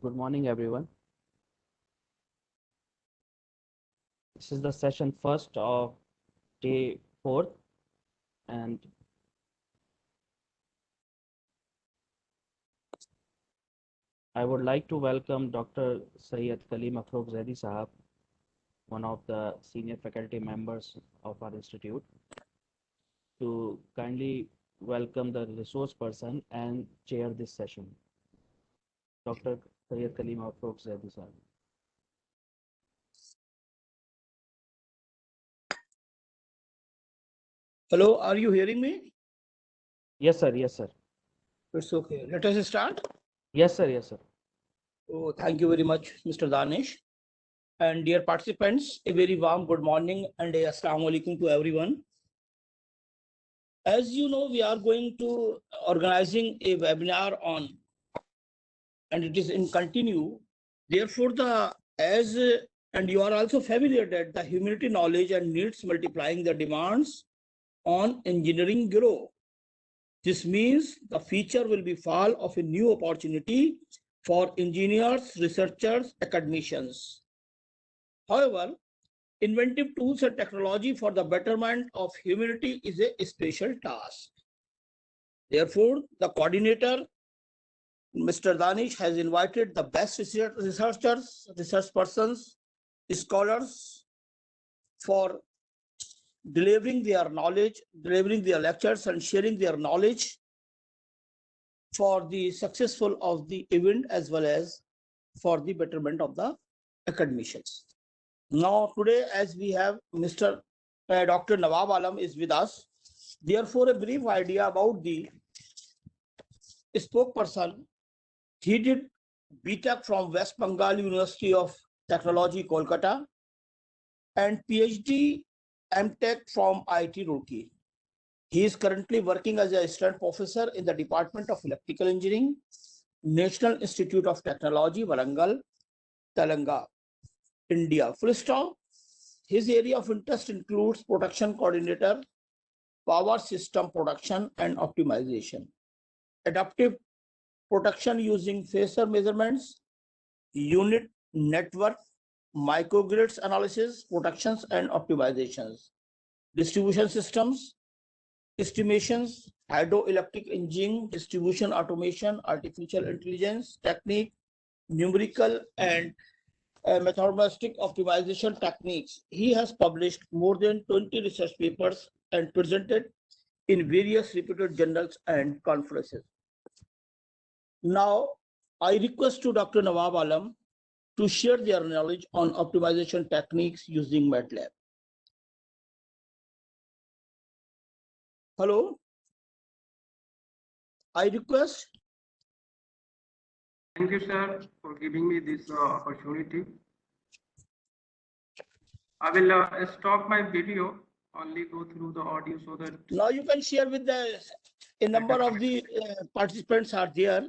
Good morning, everyone. This is the session first of day 4, and I would like to welcome Dr. Syed Kaleem Afroz Zaidi Sahab, one of the senior faculty members of our institute, to kindly welcome the resource person and chair this session. Dr. Syed Kaleem Afroz Zaidi Sahab. Hello, are you hearing me? Yes, sir. Yes, sir. It's okay. Let us start. Yes, sir. Yes, sir. Oh, thank you very much, Mr. Danish. And dear participants, a very warm good morning and a assalamu alaikum to everyone. As you know, we are going to organizing a webinar on, and it is in continue. Therefore, and you are also familiar that the humanity knowledge and needs multiplying the demands on engineering grow. This means the future will be fall of a new opportunity for engineers, researchers, academicians. However, inventive tools and technology for the betterment of humanity is a special task. Therefore, the coordinator, Mr. Danish, has invited the best researchers, research persons, scholars for delivering their knowledge, delivering their lectures and sharing their knowledge for the successful of the event as well as for the betterment of the academicians. Now today, as we have Mr. Dr. Nawab Alam is with us, therefore a brief idea about the spokesperson. He did BTech from West Bengal University of Technology, Kolkata, and PhD MTech from IIT Roorkee. He is currently working as a assistant professor in the Department of Electrical Engineering, National Institute of Technology, Warangal, Telangana, India. Full stop. His area of interest includes production coordinator, power system production and optimization, adaptive production using phasor measurements, unit network, microgrids analysis, productions and optimizations, distribution systems, estimations, hydroelectric engineering, distribution automation, artificial intelligence, technique, numerical and methodologic optimization techniques. He has published more than 20 research papers and presented in various reputed journals and conferences. Now, I request to Dr. Nawab Alam to share their knowledge on optimization techniques using MATLAB. Hello, I request. Thank you, sir, for giving me this opportunity. I will stop my video, only go through the audio so that... Now you can share with a number of the participants are there.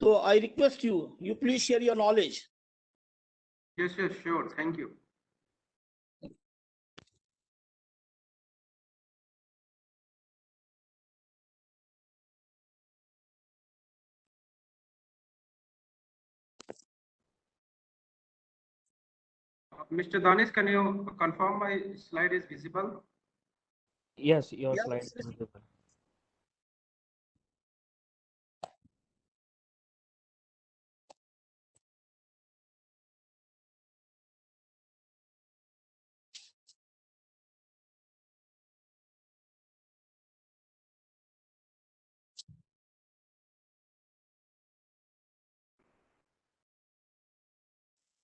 So I request you please share your knowledge. Yes, sure. Thank you. Mr. Danish, can you confirm my slide is visible? Yes, your slide is visible.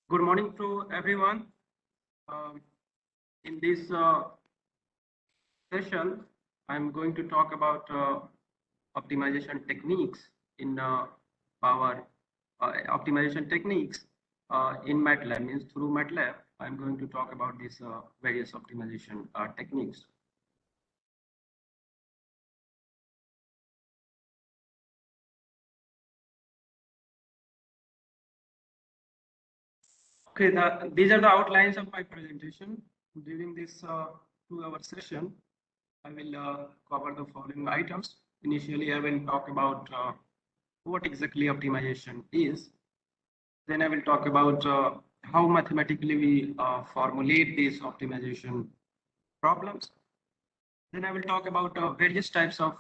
Good morning to everyone. In this session, I'm going to talk about optimization techniques in power optimization techniques in MATLAB. Means through MATLAB, I'm going to talk about these various optimization techniques. Okay, these are the outlines of my presentation. During this 2-hour session, I will cover the following items. Initially, I will talk about what exactly optimization is. Then I will talk about how mathematically we formulate these optimization problems. Then I will talk about various types of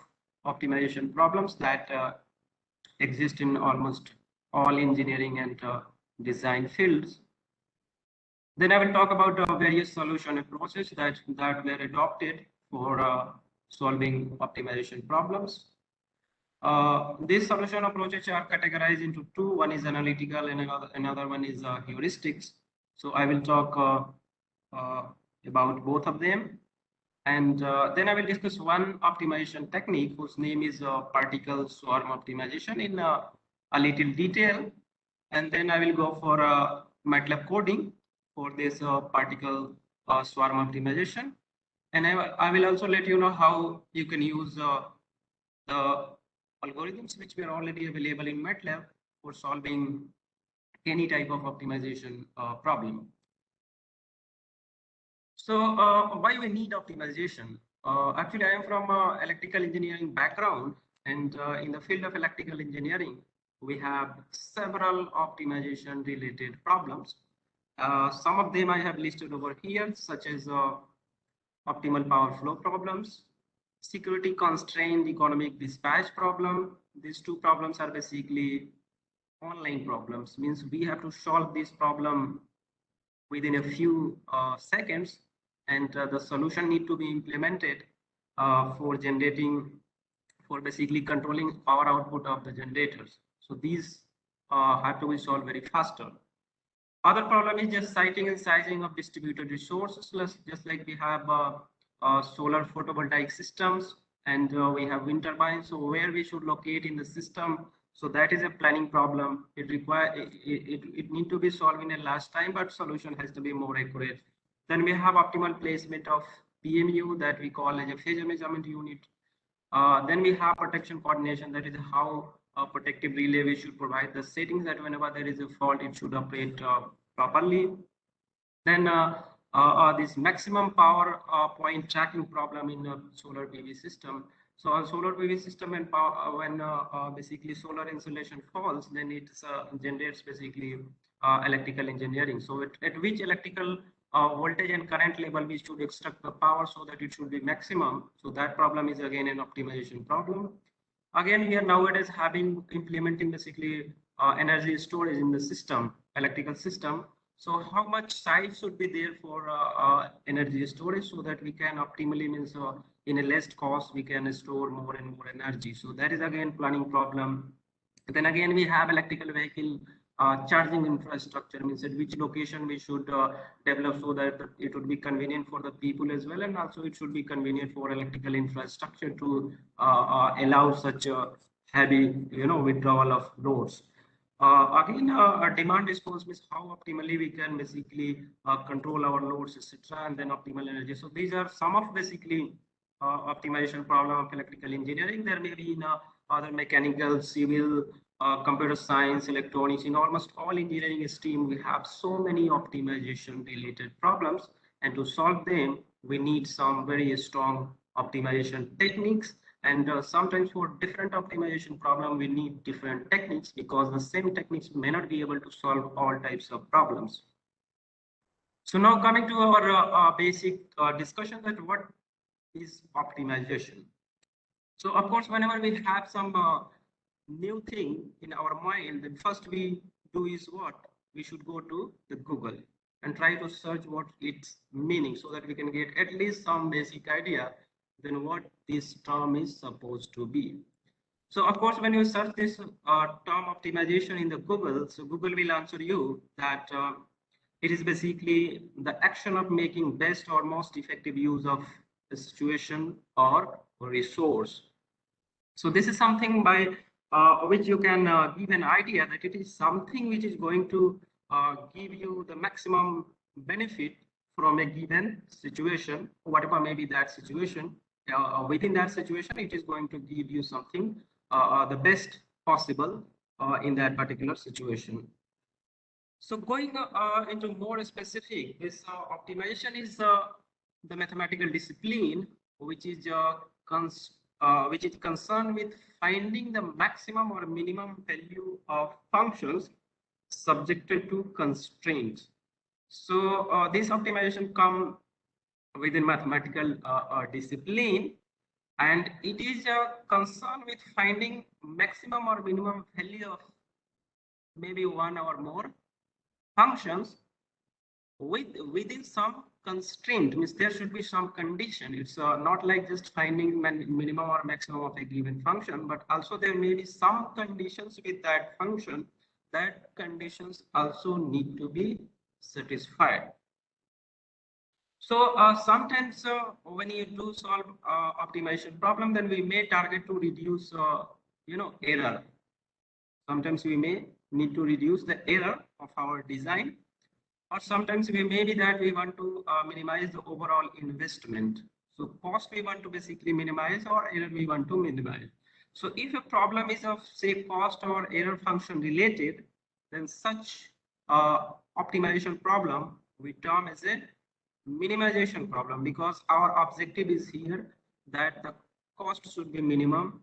optimization problems that exist in almost all engineering and design fields. Then I will talk about various solution approaches that were adopted for solving optimization problems. These solution approaches are categorized into two. One is analytical and another one is heuristics. So I will talk about both of them. And then I will discuss one optimization technique whose name is particle swarm optimization in a little detail. And then I will go for MATLAB coding for this particle swarm optimization. And I will also let you know how you can use the algorithms which were already available in MATLAB for solving any type of optimization problem. So why we need optimization? Actually, I am from electrical engineering background, and in the field of electrical engineering, we have several optimization related problems. Some of them I have listed over here, such as optimal power flow problems, security constrained economic dispatch problem. These two problems are basically online problems, means we have to solve this problem within a few seconds, and the solution need to be implemented for basically controlling power output of the generators. So these have to be solved very faster. Other problem is just siting and sizing of distributed resources, just like we have solar photovoltaic systems, and we have wind turbines. So where we should locate in the system, so that is a planning problem. It need to be solved in a last time, but solution has to be more accurate. Then we have optimal placement of PMU that we call as a phasor measurement unit. Then we have protection coordination, that is how protective relay we should provide the settings that whenever there is a fault, it should operate properly. Then this maximum power point tracking problem in a solar PV system. So on solar PV system, and when basically solar insolation falls, then it generates basically electrical engineering. So at which electrical voltage and current level we should extract the power so that it should be maximum. So that problem is again an optimization problem. Again, we are nowadays implementing basically energy storage in the system, electrical system. So how much size should be there for energy storage so that we can optimally, means in a less cost, we can store more and more energy. So that is again planning problem. Then again, we have electrical vehicle charging infrastructure, means at which location we should develop so that it would be convenient for the people as well, and also it should be convenient for electrical infrastructure to allow such a heavy withdrawal of loads. Again, demand response means how optimally we can basically control our loads, etc., and then optimal energy. So these are some of basically optimization problem of electrical engineering. There may be in other mechanical, civil, computer science, electronics. In almost all engineering stream, we have so many optimization related problems, and to solve them, we need some very strong optimization techniques. And sometimes for different optimization problem, we need different techniques because the same techniques may not be able to solve all types of problems. So now coming to our basic discussion, that what is optimization. So of course, whenever we have some new thing in our mind, then first we do is what? We should go to the Google and try to search what its meaning so that we can get at least some basic idea then what this term is supposed to be. So of course, when you search this term optimization in the Google, so Google will answer you that it is basically the action of making best or most effective use of a situation or resource. So this is something by which you can give an idea that it is something which is going to give you the maximum benefit from a given situation, whatever may be that situation. Within that situation, it is going to give you something the best possible in that particular situation. So going into more specific, this optimization is the mathematical discipline which is concerned with finding the maximum or minimum value of functions subjected to constraints. So this optimization come within mathematical discipline, and it is a concern with finding maximum or minimum value of maybe one or more functions within some constraint. Means there should be some condition. It's not like just finding minimum or maximum of a given function, but also there may be some conditions with that function. That conditions also need to be satisfied. So sometimes when you do solve optimization problem, then we may target to reduce error. Sometimes we may need to reduce the error of our design, or sometimes we may be that we want to minimize the overall investment. So cost we want to basically minimize, or error we want to minimize. So if a problem is of say cost or error function related, then such optimization problem we term as a minimization problem, because our objective is here that the cost should be minimum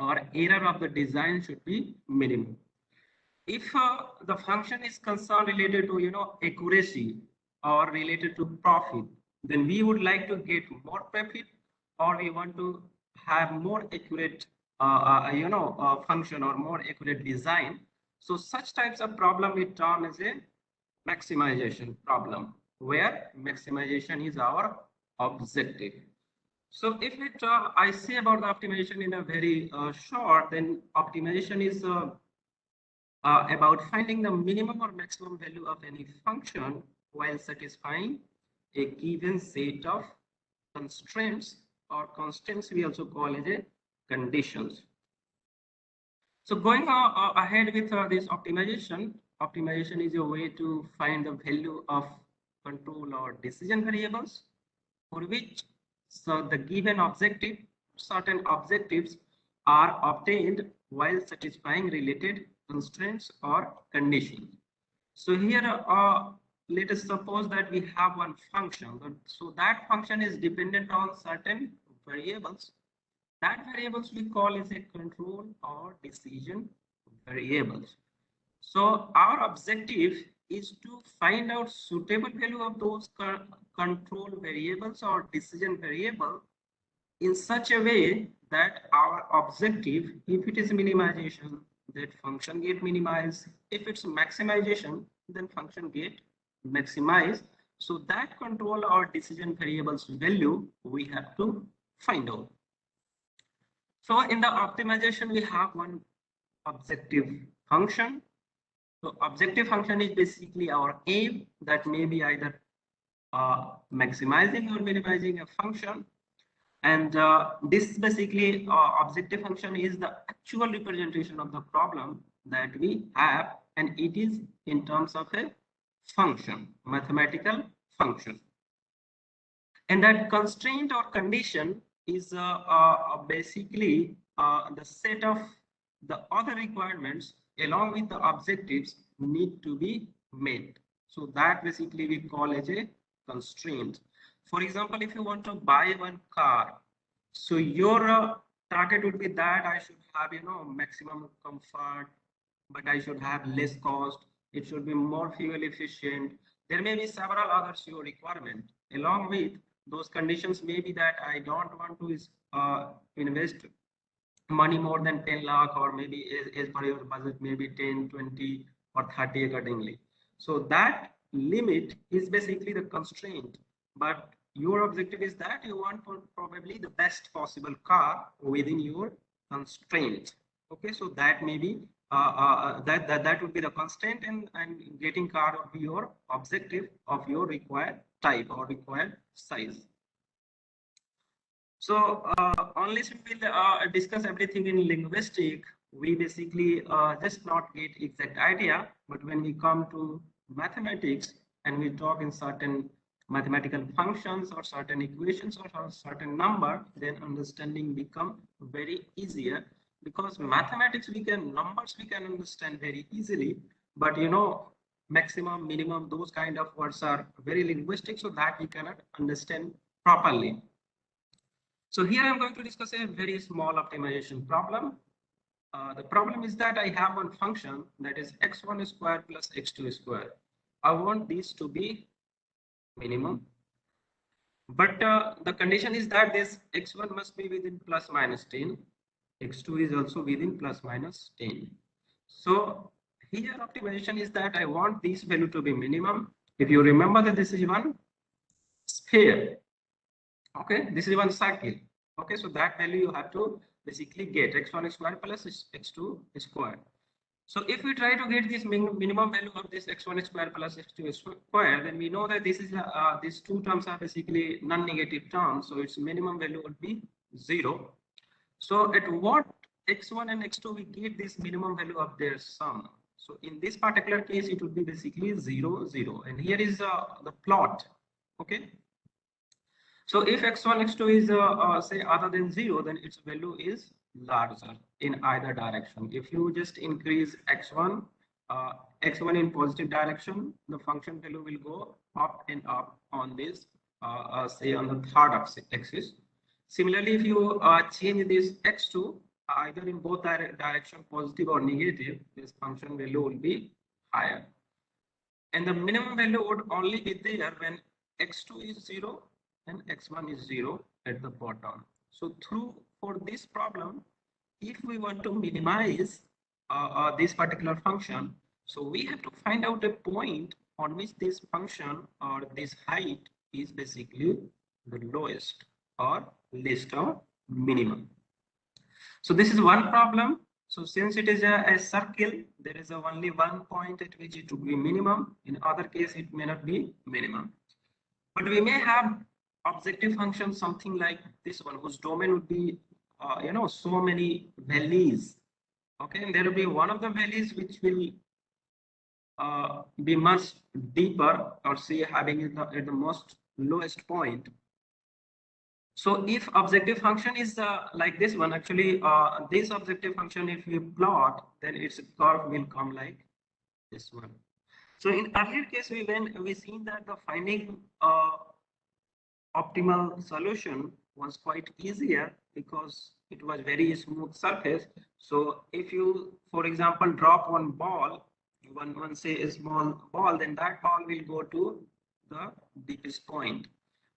or error of the design should be minimum. If the function is concerned related to accuracy or related to profit, then we would like to get more profit, or we want to have more accurate function or more accurate design. So such types of problem we term as a maximization problem, where maximization is our objective. So if I say about the optimization in a very short, then optimization is about finding the minimum or maximum value of any function while satisfying a given set of constraints, or constraints we also call as a conditions. So going ahead with this optimization is a way to find the value of control or decision variables for which the given objective, certain objectives are obtained while satisfying related constraints or conditions. So here let us suppose that we have one function. So that function is dependent on certain variables. That variables we call as a control or decision variables. So our objective is to find out suitable value of those control variables or decision variable in such a way that our objective, if it is minimization, that function get minimized. If it's maximization, then function get maximized. So that control or decision variables value we have to find out. So in the optimization, we have one objective function. So objective function is basically our aim, that may be either maximizing or minimizing a function. And this basically objective function is the actual representation of the problem that we have, and it is in terms of a function, mathematical function. And that constraint or condition is basically the set of the other requirements along with the objectives need to be met. So that basically we call as a constraint. For example, if you want to buy one car, so your target would be that I should have maximum comfort, but I should have less cost. It should be more fuel efficient. There may be several others your requirement. Along with those conditions may be that I don't want to invest money more than 10 lakh, or maybe as per your budget, maybe 10, 20 or 30 accordingly. So that limit is basically the constraint, but your objective is that you want probably the best possible car within your constraint. Okay, so that may be that would be the constraint, and getting car would be your objective of your required type or required size. So unless we will discuss everything in linguistic, we basically just not get exact idea. But when we come to mathematics and we talk in certain mathematical functions or certain equations or certain number, then understanding become very easier, because mathematics numbers we can understand very easily, but maximum, minimum, those kind of words are very linguistic, so that we cannot understand properly. So here I'm going to discuss a very small optimization problem. The problem is that I have one function that is x1 square plus x2 square. I want these to be minimum, but the condition is that this x1 must be within plus minus 10, x2 is also within plus minus 10. So here optimization is that I want this value to be minimum. If you remember that this is one sphere, okay, this is one circle, okay, so that value you have to basically get x1 square plus x2 square. So if we try to get this minimum value of this x1 square plus x2 square, then we know that this is these two terms are basically non-negative terms, so its minimum value would be 0. So at what x1 and x2 we get this minimum value of their sum. So in this particular case, it would be basically 0, 0. And here is the plot, okay. So if x1, x2 is say other than 0, then its value is larger in either direction. If you just increase x1 in positive direction, the function value will go up and up on this say on the third axis. Similarly, if you change this x2 either in both direction, positive or negative, this function value will be higher. And the minimum value would only be there when x2 is 0 and x1 is 0 at the bottom. So for this problem, if we want to minimize this particular function, so we have to find out a point on which this function or this height is basically the lowest or least or minimum. So this is one problem. So since it is a circle, there is only one point at which it would be minimum. In other case, it may not be minimum. But we may have objective function, something like this one, whose domain would be, so many valleys. Okay, and there will be one of the valleys which will be much deeper, or say having at the most lowest point. So if objective function is like this one, actually this objective function, if we plot, then its curve will come like this one. So in earlier case, we seen that the finding optimal solution was quite easier because it was very smooth surface. So if you, for example, drop one ball, one say a small ball, then that ball will go to the deepest point.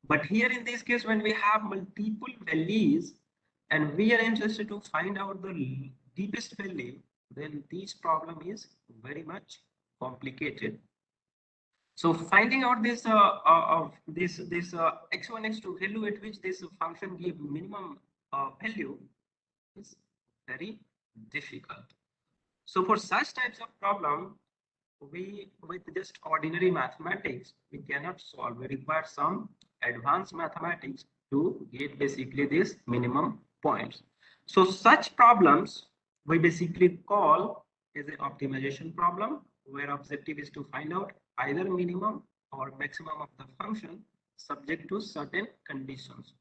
But here in this case, when we have multiple valleys and we are interested to find out the deepest valley, then this problem is very much complicated. So finding out this x1, x2 value at which this function give minimum value is very difficult. So for such types of problem, with just ordinary mathematics, we cannot solve. We require some advanced mathematics to get basically this minimum points. So such problems we basically call as an optimization problem, where objective is to find out either minimum or maximum of the function subject to certain conditions.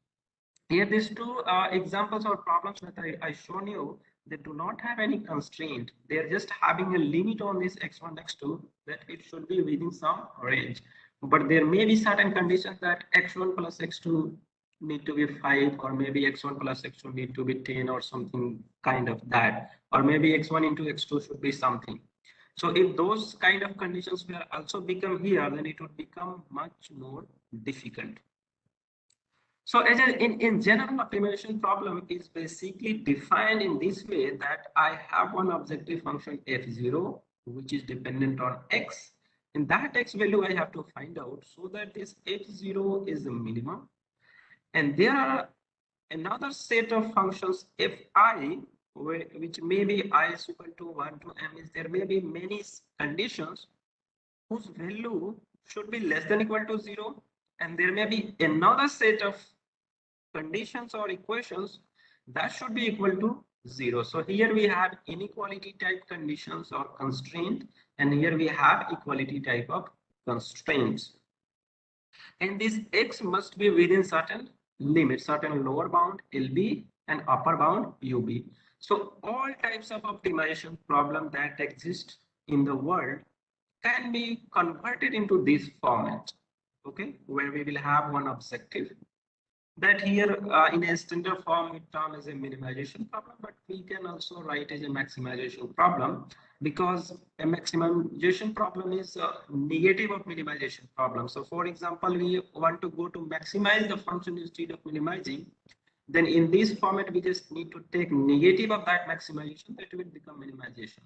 Here these two examples or problems that I shown you, they do not have any constraint. They're just having a limit on this x1, x2, that it should be within some range. But there may be certain conditions that x1 plus x2 need to be 5, or maybe x1 plus x2 need to be 10 or something kind of that. Or maybe x1 into x2 should be something. So if those kind of conditions will also become here, then it would become much more difficult. So as in general, optimization problem is basically defined in this way, that I have one objective function f0, which is dependent on x. And that x value I have to find out, so that this f0 is the minimum. And there are another set of functions fi, which may be I is equal to 1 to m. Is there may be many conditions whose value should be less than equal to 0. And there may be another set of conditions or equations that should be equal to 0. So here we have inequality type conditions or constraint, and here we have equality type of constraints. And this x must be within certain limits, certain lower bound LB and upper bound UB. So all types of optimization problem that exist in the world can be converted into this format, okay, where we will have one objective that here in a standard form we term as a minimization problem, but we can also write as a maximization problem, because a maximization problem is a negative of minimization problem. So for example, we want to go to maximize the function instead of minimizing, then in this format we just need to take negative of that maximization, that will become minimization.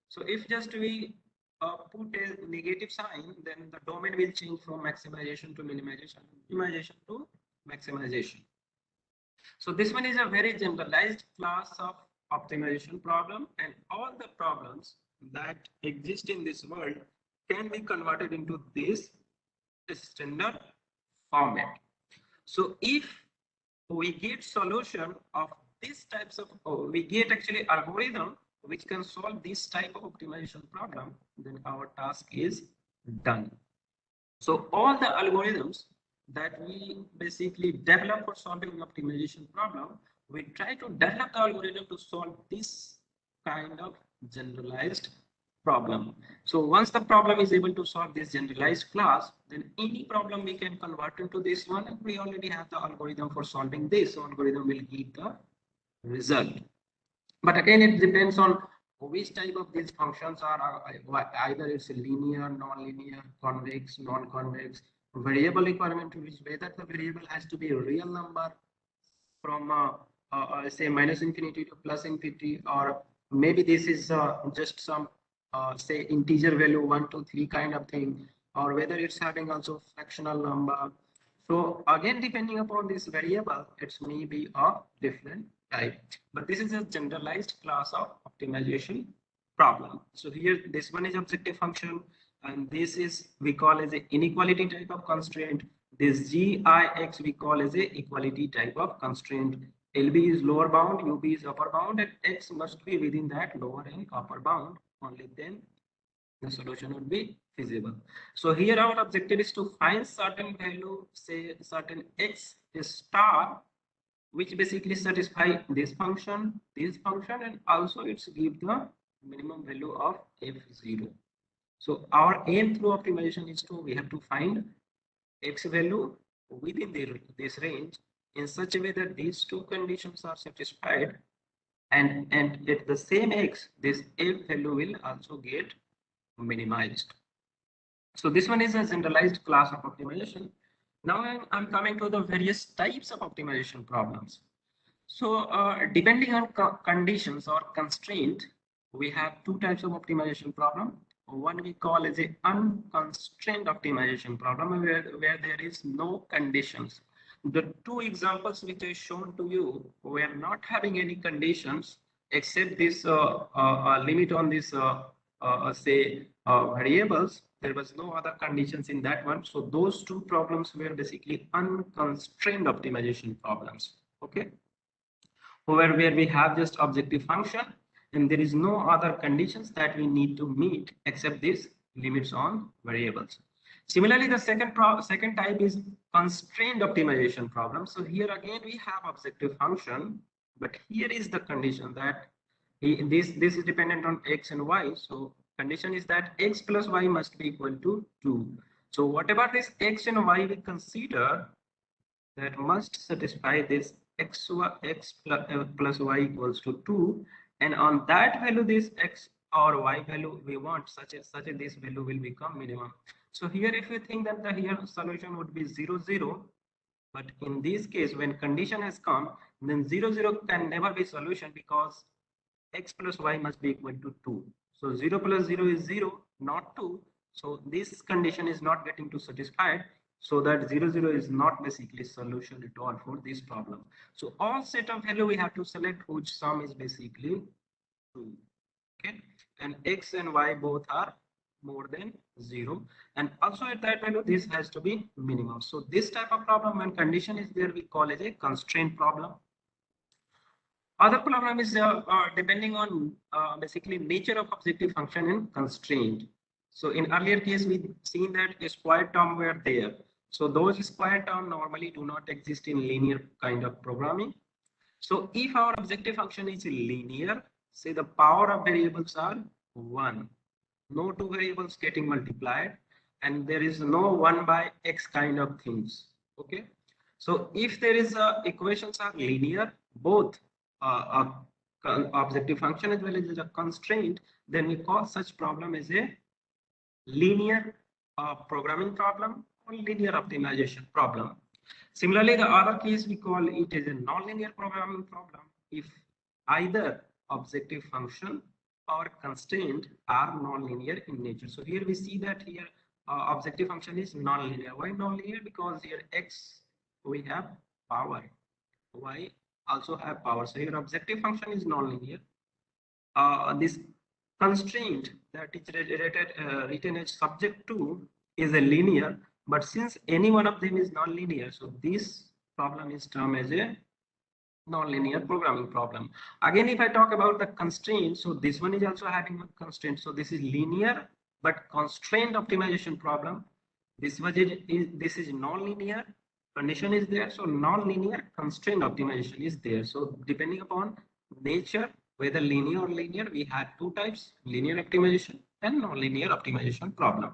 So if just we put a negative sign, then the domain will change from maximization to minimization, minimization to maximization. So this one is a very generalized class of optimization problem, and all the problems that exist in this world can be converted into this standard format. So if we get solution of these types of, we get actually algorithm which can solve this type of optimization problem, then our task is done. So all the algorithms that we basically develop for solving optimization problem, we try to develop the algorithm to solve this kind of generalized problem. So once the problem is able to solve this generalized class, then any problem we can convert into this one, and we already have the algorithm for solving this. So algorithm will give the result. But again, it depends on which type of these functions are, either it's a linear, non-linear, convex, non-convex, variable requirement, which whether the variable has to be a real number from say minus infinity to plus infinity, or maybe this is just some say integer value 1, 2, 3 kind of thing, or whether it's having also fractional number. So again, depending upon this variable, it may be a different type, but this is a generalized class of optimization problem. So here this one is objective function, and this is we call as a inequality type of constraint. This GIX we call as a equality type of constraint. LB is lower bound, UB is upper bound, and X must be within that lower and upper bound. Only then the solution would be feasible. So here our objective is to find certain value, say certain X is star, which basically satisfy this function, and also it's give the minimum value of F0. So our aim through optimization is to, we have to find X value within this range in such a way that these two conditions are satisfied, and at the same X, this F value will also get minimized. So this one is a generalized class of optimization. Now I'm coming to the various types of optimization problems. So depending on conditions or constraint, we have two types of optimization problem. One we call as a unconstrained optimization problem, where there is no conditions. The two examples which I shown to you, we are not having any conditions except this limit on this say variables. There was no other conditions in that one. So those two problems were basically unconstrained optimization problems. Okay, where we have just objective function and there is no other conditions that we need to meet except these limits on variables. Similarly, the second type is constrained optimization problem. So here again we have objective function, but here is the condition that this is dependent on X and Y. So condition is that X plus Y must be equal to 2. So whatever this X and Y we consider, that must satisfy this X plus Y equals to 2, and on that value this X or Y value we want, such as this value will become minimum. So here if you think that the here solution would be 0, 0, but in this case when condition has come, then 0, 0 can never be solution, because X plus Y must be equal to 2. So 0 plus 0 is 0, not 2. So this condition is not getting to satisfied. So that 0, 0 is not basically solution at all for this problem. So all set of value we have to select whose sum is basically 2. Okay, and X and Y both are more than 0, and also at that value this has to be minimum. So this type of problem, when condition is there, we call it a constraint problem. Other problem is depending on basically nature of objective function and constraint. So in earlier case we seen that a square term were there. So those square term normally do not exist in linear kind of programming. So if our objective function is linear, say the power of variables are 1, no two variables getting multiplied, and there is no 1 by x kind of things. Okay, so if there is equations are linear, both objective function as well as a constraint, then we call such problem as a linear programming problem or linear optimization problem. Similarly, the other case we call it as a nonlinear programming problem if either objective function or constraint are nonlinear in nature. So here we see that here objective function is nonlinear. Why nonlinear? Because here x we have power, y also have power. So here objective function is nonlinear. This constraint that is written as subject to is a linear, but since any one of them is non-linear, so this problem is termed as a non-linear programming problem. Again, if I talk about the constraint, so this one is also having a constraint. So this is linear but constraint optimization problem. This is non-linear, condition is there, so non-linear constraint optimization is there. So depending upon nature, whether linear or linear, we have two types: linear optimization and non-linear optimization problem.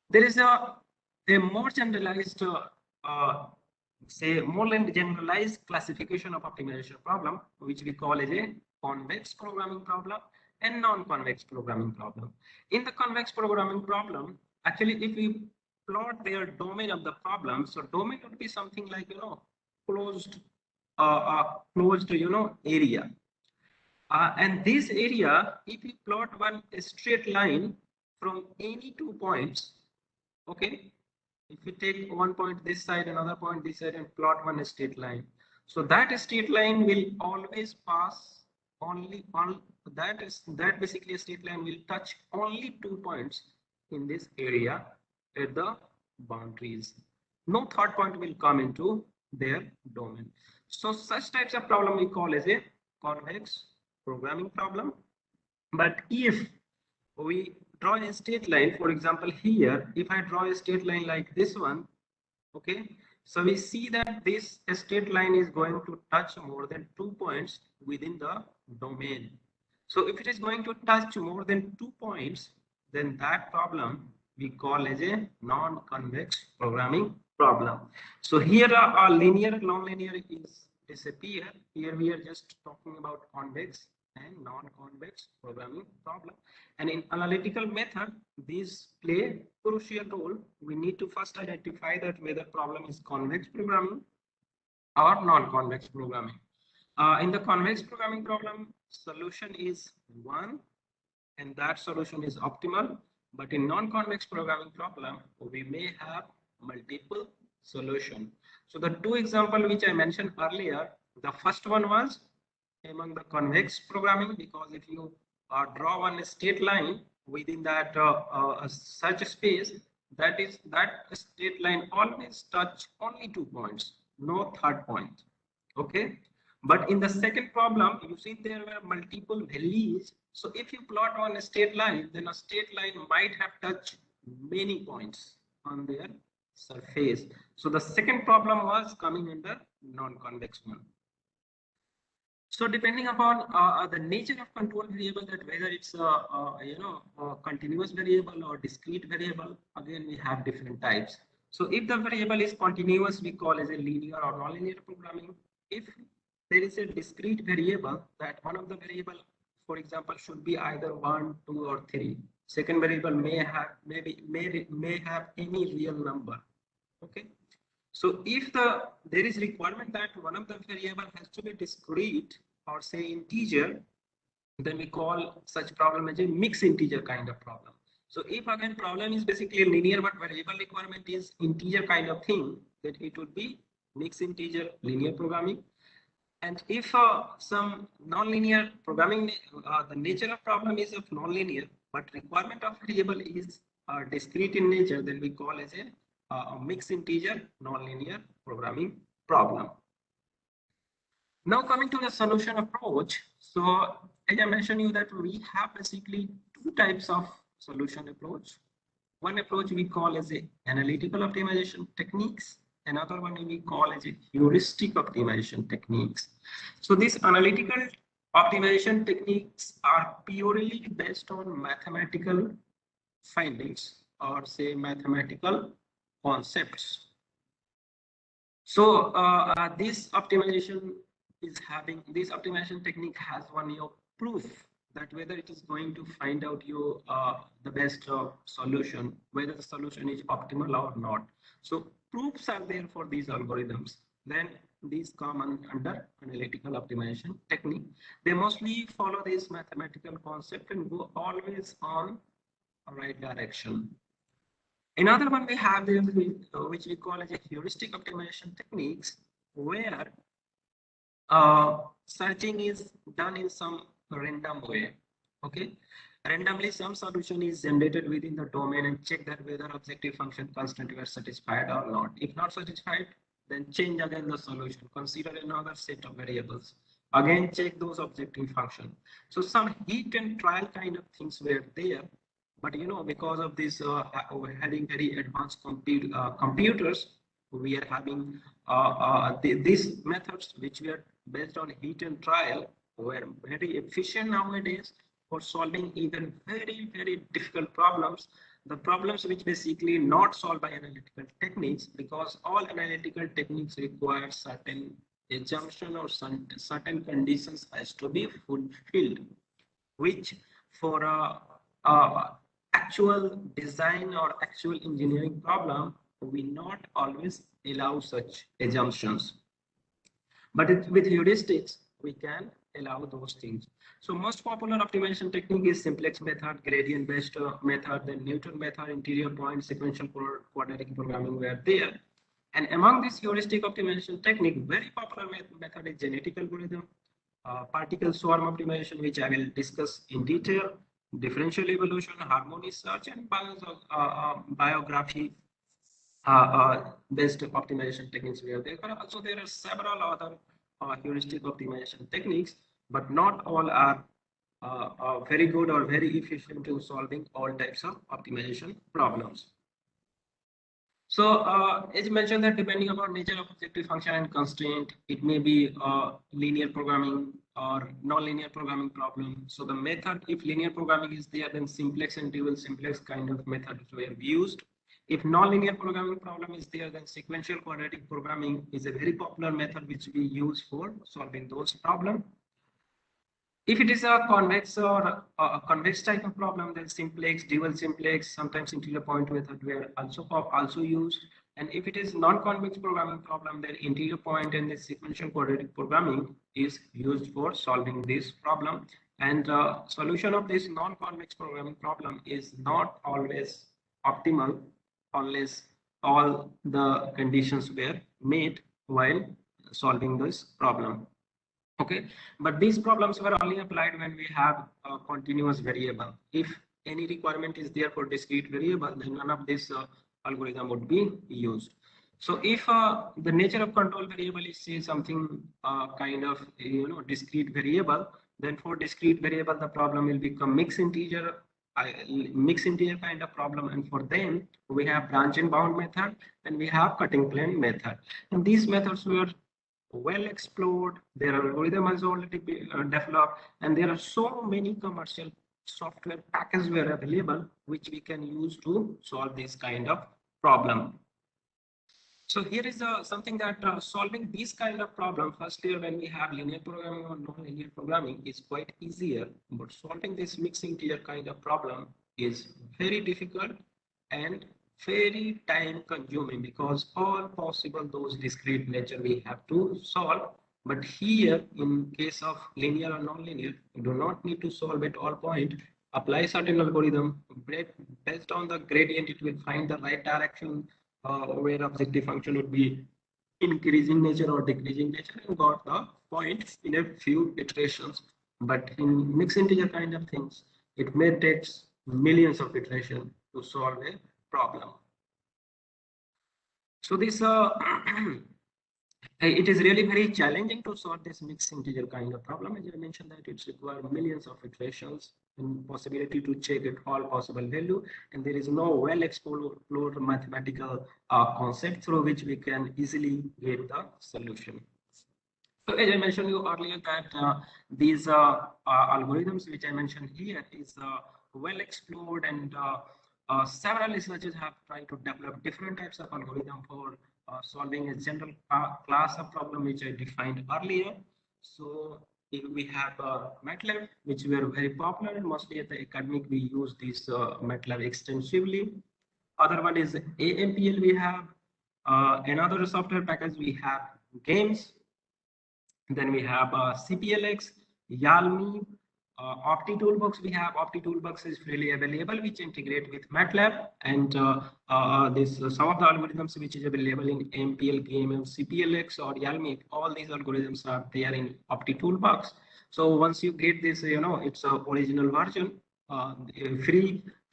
There is a more generalized classification of optimization problem, which we call as a convex programming problem and non-convex programming problem. In the convex programming problem, actually, if we plot their domain of the problem, so domain would be something like, you know, closed area. And this area, if you plot one straight line from any 2 points, okay, if you take one point this side, another point this side, and plot one straight line, so that straight line will always pass only on that basically a straight line will touch only 2 points in this area at the boundaries. No third point will come into their domain. So such types of problem we call as a convex programming problem. But if we draw a straight line, for example, here, if I draw a straight line like this one, okay, so we see that this straight line is going to touch more than 2 points within the domain. So if it is going to touch more than 2 points, then that problem we call as a non-convex programming problem. So here our linear and non-linear is disappear. Here we are just talking about convex and non-convex programming problem. And in analytical method, these play crucial role. We need to first identify that whether problem is convex programming or non-convex programming. In the convex programming problem, solution is one, and that solution is optimal. But in non-convex programming problem, we may have multiple solutions. So the two examples which I mentioned earlier, the first one was among the convex programming, because if you draw one straight line within that such space, that straight line always touch only 2 points, no third point. Okay. But in the second problem, you see there were multiple valleys. So if you plot on a straight line, then a straight line might have touched many points on their surface. So the second problem was coming under non-convex one. So depending upon the nature of control variable, that whether it's a continuous variable or discrete variable, again we have different types. So if the variable is continuous, we call as a linear or nonlinear programming. If there is a discrete variable, that one of the variable, for example, should be either 1, 2, or 3. Second variable may have any real number. Okay. So if there is requirement that one of the variable has to be discrete or say integer, then we call such problem as a mixed integer kind of problem. So if again problem is basically linear but variable requirement is integer kind of thing, then it would be mixed integer linear programming. And if some nonlinear programming, the nature of problem is of nonlinear, but requirement of variable is discrete in nature, then we call as a mixed integer nonlinear programming problem. Now coming to the solution approach. So as I mentioned you that we have basically two types of solution approach. One approach we call as a analytical optimization techniques. Another one we call as a heuristic optimization techniques. So these analytical optimization techniques are purely based on mathematical findings or say mathematical concepts. So this optimization is having this optimization technique has one year proof that whether it is going to find out you the best solution, whether the solution is optimal or not. So proofs are there for these algorithms. Then these come under analytical optimization technique. They mostly follow this mathematical concept and go always on a right direction. Another one we have there, which we call as a heuristic optimization techniques, where searching is done in some random way. Okay, randomly some solution is generated within the domain and check that whether objective function constant were satisfied or not. If not satisfied, then change again the solution, consider another set of variables, again check those objective function. So some hit and trial kind of things were there, but you know, because of this having very advanced computers, we are having these methods which were based on hit and trial were very efficient nowadays for solving even very difficult problems, the problems which basically not solved by analytical techniques, because all analytical techniques require certain assumption or certain conditions has to be fulfilled, which for a actual design or actual engineering problem we not always allow such assumptions. But with heuristics, we can allow those things. So most popular optimization technique is simplex method, gradient based method, then Newton method, interior point, sequential quadratic programming were there. And among this heuristic optimization technique, very popular method is genetic algorithm, particle swarm optimization, which I will discuss in detail, differential evolution, harmony search, and biography based optimization techniques were there. Also, there are several other heuristic optimization techniques, but not all are very good or very efficient to solving all types of optimization problems. So as mentioned that depending upon nature of objective function and constraint, it may be linear programming or non-linear programming problem. So the method, if linear programming is there, then simplex and dual simplex kind of methods were used. If non-linear programming problem is there, then sequential quadratic programming is a very popular method which we use for solving those problems. If it is a convex or a convex type of problem, then simplex, dual simplex, sometimes interior point method were also used. And if it is non-convex programming problem, then interior point and the sequential quadratic programming is used for solving this problem. And solution of this non-convex programming problem is not always optimal unless all the conditions were met while solving this problem. Okay, but these problems were only applied when we have a continuous variable. If any requirement is there for discrete variable, then none of this algorithm would be used. So if the nature of control variable is say something kind of discrete variable, then for discrete variable the problem will become mixed integer kind of problem, and for them we have branch and bound method and we have cutting plane method, and these methods were well explored. Their algorithm has already been developed, and there are so many commercial software packages were available which we can use to solve this kind of problem. So here is something that solving this kind of problem, firstly when we have linear programming or non-linear programming, is quite easier, but solving this mixed integer kind of problem is very difficult and very time consuming, because all possible those discrete nature we have to solve. But here in case of linear or non-linear, you do not need to solve at all point. Apply certain algorithm based on the gradient, it will find the right direction where objective function would be increasing nature or decreasing nature, and got the point in a few iterations. But in mixed integer kind of things, it may take millions of iterations to solve a problem. So this it is really very challenging to solve this mixed integer kind of problem. As I mentioned that it requires millions of iterations and possibility to check at all possible value, and there is no well explored mathematical concept through which we can easily get the solution. So as I mentioned you earlier that these algorithms which I mentioned here is well explored, and several researchers have tried to develop different types of algorithm for solving a general class of problem which I defined earlier. So if we have MATLAB, which were very popular, and mostly at the academic, we use this MATLAB extensively. Other one is AMPL. We have another software package. We have games. Then we have CPLX, YALMI, Opti Toolbox. We have Opti Toolbox is freely available, which integrate with MATLAB, and this some of the algorithms which is available in MPL, Game, CPLX, or YALMI. All these algorithms are there in Opti Toolbox. So once you get this, it's a original version,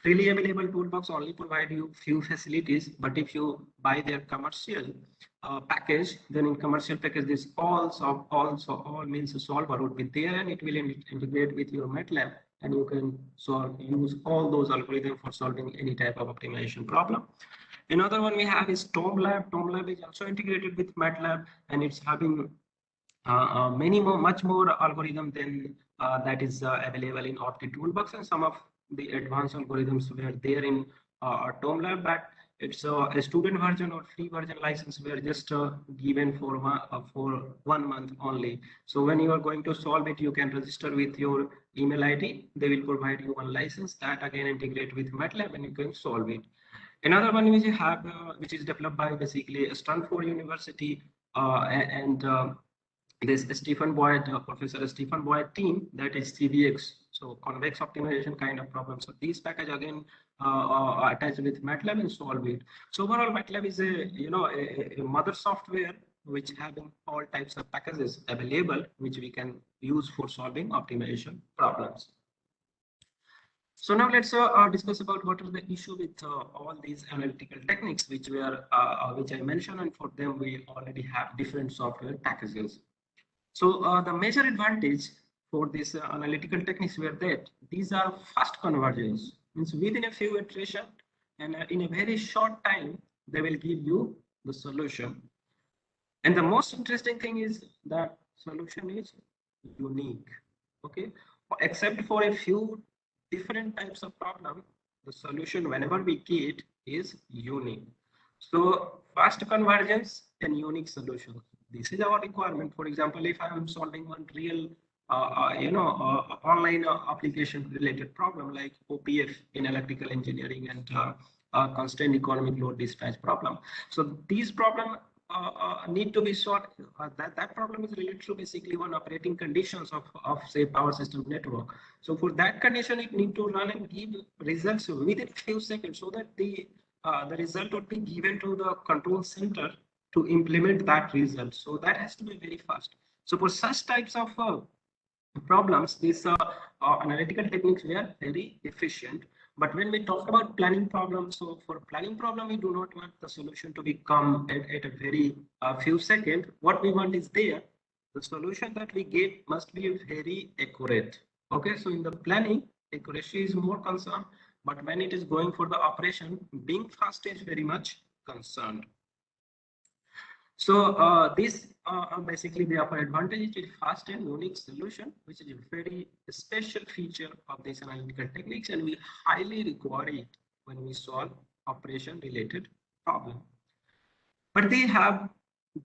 freely available toolbox only provide you few facilities, but if you buy their commercial package, then in commercial package this all means a solver would be there, and it will integrate with your MATLAB, and you can use all those algorithms for solving any type of optimization problem. Another one we have is TOMLab. TOMLab is also integrated with MATLAB, and it's having much more algorithm than that is available in Opti Toolbox, and some of the advanced algorithms were there in TOMLab, but it's a student version or free version license were just given for 1 month only. So when you are going to solve it, you can register with your email ID. They will provide you one license that again integrate with MATLAB, and you can solve it. Another one which you have, which is developed by basically Stanford University and this Stephen Boyd, Professor Stephen Boyd team, that is CVX, so convex optimization kind of problem. So these package again attached with MATLAB and solve it. So overall, MATLAB is a mother software which having all types of packages available, which we can use for solving optimization problems. So now let's discuss about what are the issue with all these analytical techniques which I mentioned, and for them we already have different software packages. So the major advantage for this analytical techniques were that these are fast convergence, means within a few iterations and in a very short time they will give you the solution. And the most interesting thing is that solution is unique. Okay, except for a few different types of problem, the solution whenever we get is unique. So fast convergence and unique solution. This is our requirement. For example, if I am solving one real online application related problem like OPF in electrical engineering and constant economic load dispatch problem. So these problem need to be solved. That problem is related to basically one operating conditions of say power system network. So for that condition, it need to run and give results within a few seconds, so that the result would be given to the control center to implement that result. So that has to be very fast. So for such types of problems, these analytical techniques were very efficient. But when we talk about planning problems, so for planning problem, we do not want the solution to become at a very few seconds. What we want is there. The solution that we get must be very accurate. Okay, so in the planning, accuracy is more concerned, but when it is going for the operation, being fast is very much concerned. So this basically the upper advantage is fast and unique solution, which is a very special feature of this analytical techniques, and we highly require it when we solve operation related problem. But they have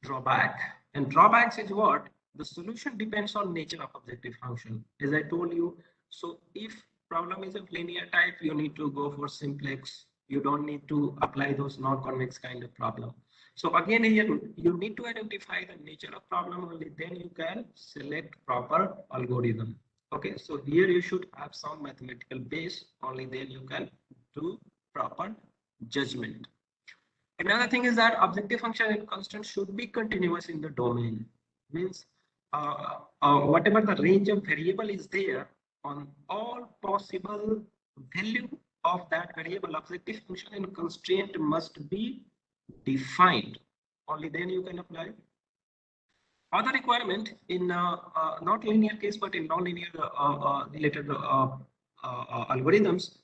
drawback, and drawbacks is what? The solution depends on nature of objective function. As I told you, so if problem is of linear type, you need to go for simplex. You don't need to apply those non-convex kind of problem. So again, here you need to identify the nature of problem, only then you can select proper algorithm. Okay, so here you should have some mathematical base, only then you can do proper judgment. Another thing is that objective function and constant should be continuous in the domain. Means whatever the range of variable is there, on all possible value of that variable, objective function and constraint must be defined. Only then you can apply. Other requirement in not linear case, but in non-linear related algorithms,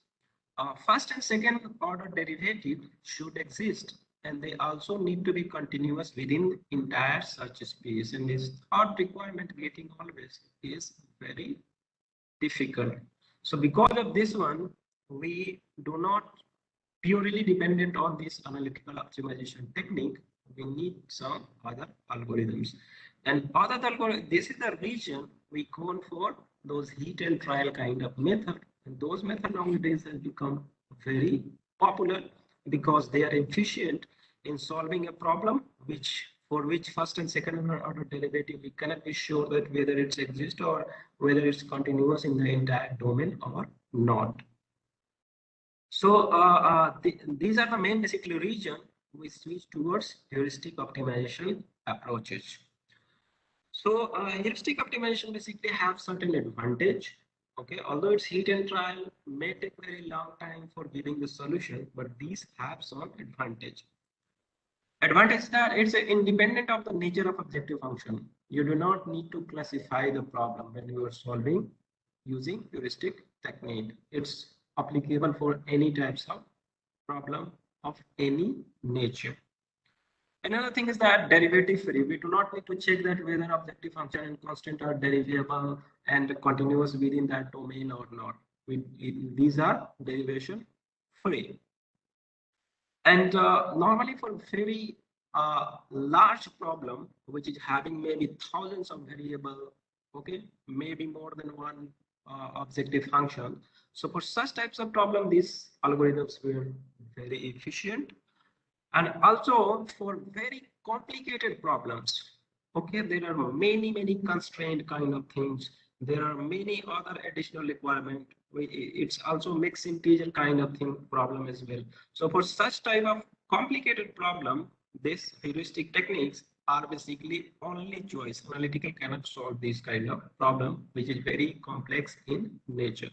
first and second order derivative should exist, and they also need to be continuous within entire search space. And this third requirement getting always is very difficult. So because of this one, we do not purely dependent on this analytical optimization technique. We need some other algorithms. And other algorithm, this is the region we call for those heat and trial kind of method. And those methods nowadays have become very popular because they are efficient in solving a problem for which first and second order derivative we cannot be sure that whether it exists or whether it's continuous in the entire domain or not. So these are the main basically region we switch towards heuristic optimization approaches. So heuristic optimization basically have certain advantage. Okay, although it's heat and trial, may take very long time for giving the solution, but these have some advantage. Advantage that it's independent of the nature of objective function. You do not need to classify the problem when you are solving using heuristic technique. It's applicable for any types of problem of any nature. Another thing is that derivative free. We do not need to check that whether objective function and constant are derivable and continuous within that domain or not. These are derivation free. And normally for very large problem, which is having maybe thousands of variable, okay, maybe more than one objective function. So for such types of problem, these algorithms were very efficient. And also for very complicated problems, okay, there are many constrained kind of things. There are many other additional requirement. It's also mixed integer kind of thing problem as well. So for such type of complicated problem, this heuristic techniques are basically only choice. Analytical cannot solve this kind of problem, which is very complex in nature.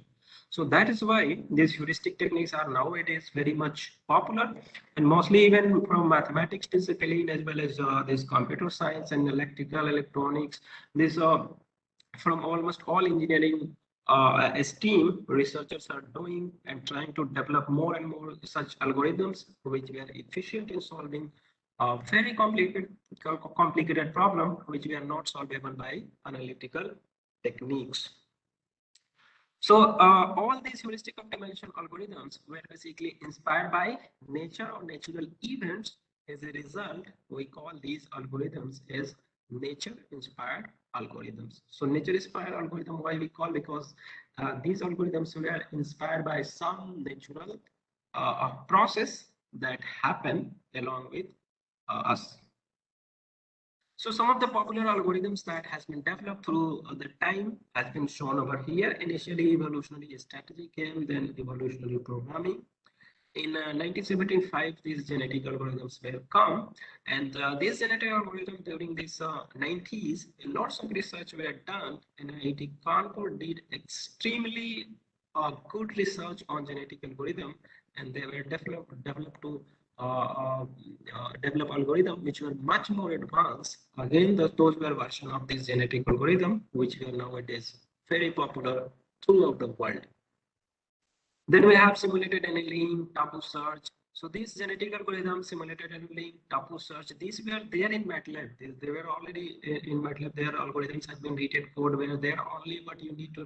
So that is why these heuristic techniques are nowadays very much popular, and mostly even from mathematics discipline as well as this computer science and electrical electronics. This from almost all engineering STEAM researchers are doing and trying to develop more and more such algorithms which were efficient in solving very complicated problem which were not solvable by analytical techniques. So all these heuristic optimization algorithms were basically inspired by nature or natural events. As a result, we call these algorithms as nature-inspired algorithms. So nature-inspired algorithm, why we call? Because these algorithms were inspired by some natural process that happen along with us. So some of the popular algorithms that has been developed through the time has been shown over here. Initially, evolutionary strategy came, then evolutionary programming. In 1975, these genetic algorithms were come, and these genetic algorithms during this 90s, lots of research were done, and IIT Kanpur did extremely good research on genetic algorithm, and they were developed to develop algorithm which were much more advanced. Again, those were version of this genetic algorithm which were nowadays very popular throughout the world. Then we have simulated annealing, tabu search. So these genetic algorithms, simulated annealing, tabu search, these were there in MATLAB. They were already in MATLAB. Their algorithms have been written code where there only what you need to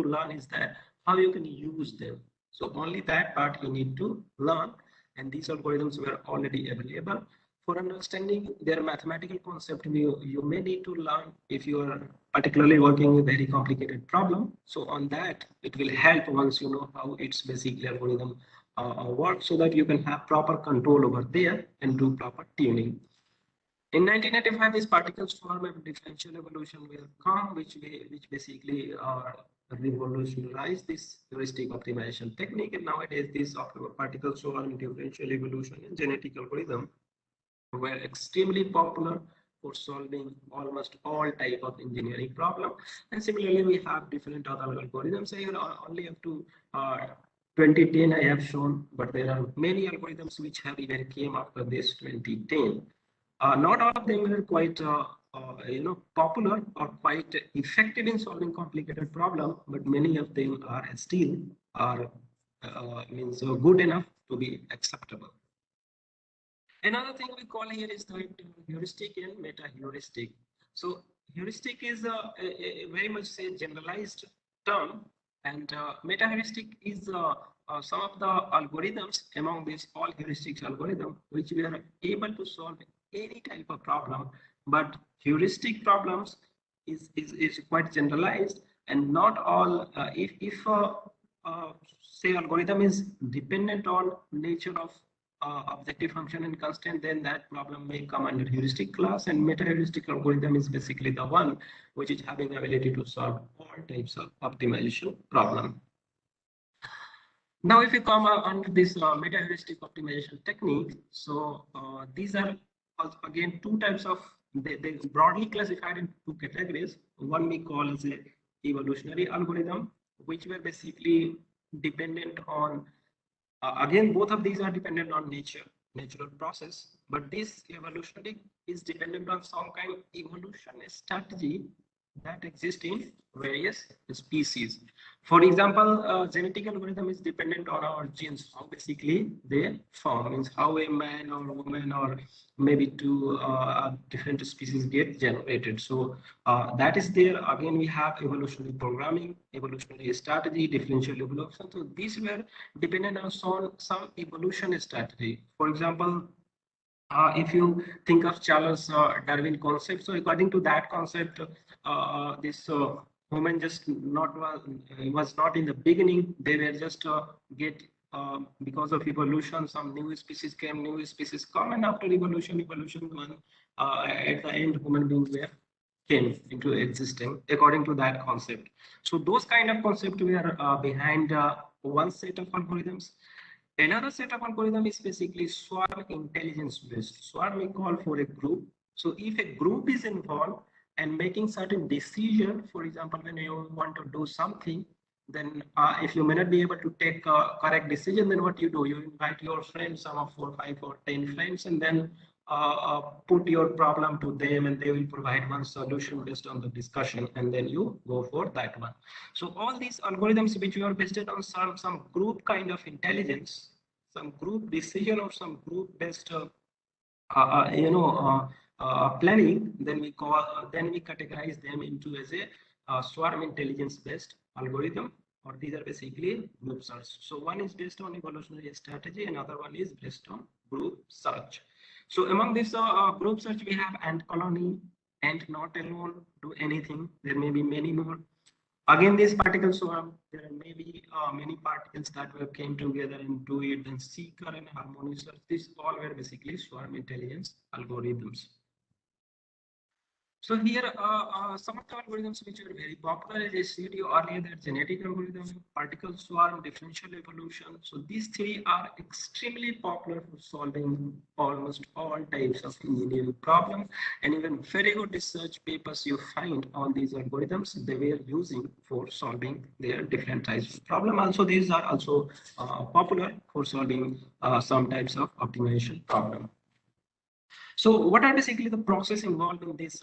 learn is that how you can use them. So only that part you need to learn, and these algorithms were already available. For understanding their mathematical concept, you may need to learn if you are particularly working with very complicated problem. So on that, it will help once you know how its basically algorithm works, so that you can have proper control over there and do proper tuning. In 1985, these particles form a differential evolution will come, which basically revolutionize this heuristic optimization technique. And nowadays, these particles form differential evolution and genetic algorithm were extremely popular for solving almost all type of engineering problem. And similarly, we have different other algorithms. Here only up to 2010 I have shown, but there are many algorithms which have even came after this 2010. Not all of them are quite popular or quite effective in solving complicated problem, but many of them are still means good enough to be acceptable. Another thing we call here is that heuristic and meta-heuristic. So heuristic is a very much say generalized term, and meta-heuristic is some of the algorithms among these all heuristics algorithm which we are able to solve any type of problem but heuristic problems is quite generalized, and not all, if say algorithm is dependent on nature of objective function and constant, then that problem may come under heuristic class, and meta-heuristic algorithm is basically the one which is having ability to solve all types of optimization problem. Now, if you come under this meta-heuristic optimization technique, so these are again two types of, they broadly classified in two categories. One we call as a evolutionary algorithm, which were basically dependent on, again, both of these are dependent on natural process, but this evolutionary is dependent on some kind of evolution strategy that exists in various species. For example, genetic algorithm is dependent on our genes, how basically they form, means how a man or woman or maybe two different species get generated. So that is there. Again, we have evolutionary programming, evolutionary strategy, differential evolution. So these were dependent on some evolution strategy. For example, if you think of Charles Darwin concept, so according to that concept, this human just was not in the beginning. They were just get because of evolution, some new species came, new species come, and after evolution one, at the end, human beings were came into existing according to that concept. So those kind of concepts were behind one set of algorithms. Another set of algorithm is basically swarm intelligence based. Swarm we call for a group. So if a group is involved and making certain decision, for example, when you want to do something, then if you may not be able to take a correct decision, then what you do? You invite your friends, some of 4, 5, or 10 friends, and then put your problem to them, and they will provide one solution based on the discussion, and then you go for that one. So all these algorithms which are based on some group kind of intelligence, some group decision, or some group based planning, then we categorize them into as a swarm intelligence based algorithm, or these are basically group search. So one is based on evolutionary strategy, another one is based on group search. So among this group search, we have ant colony, ant not alone do anything. There may be many more. Again, this particle swarm, there may be many particles that were came together and do it, then seeker and harmonious search. These all were basically swarm intelligence algorithms. So here, some of the algorithms which are very popular, as I said you earlier, that genetic algorithm, particle swarm, differential evolution. So these three are extremely popular for solving almost all types of engineering problems, and even very good research papers you find on these algorithms they were using for solving their different types of problem. Also, these are also popular for solving some types of optimization problem. So what are basically the process involved in this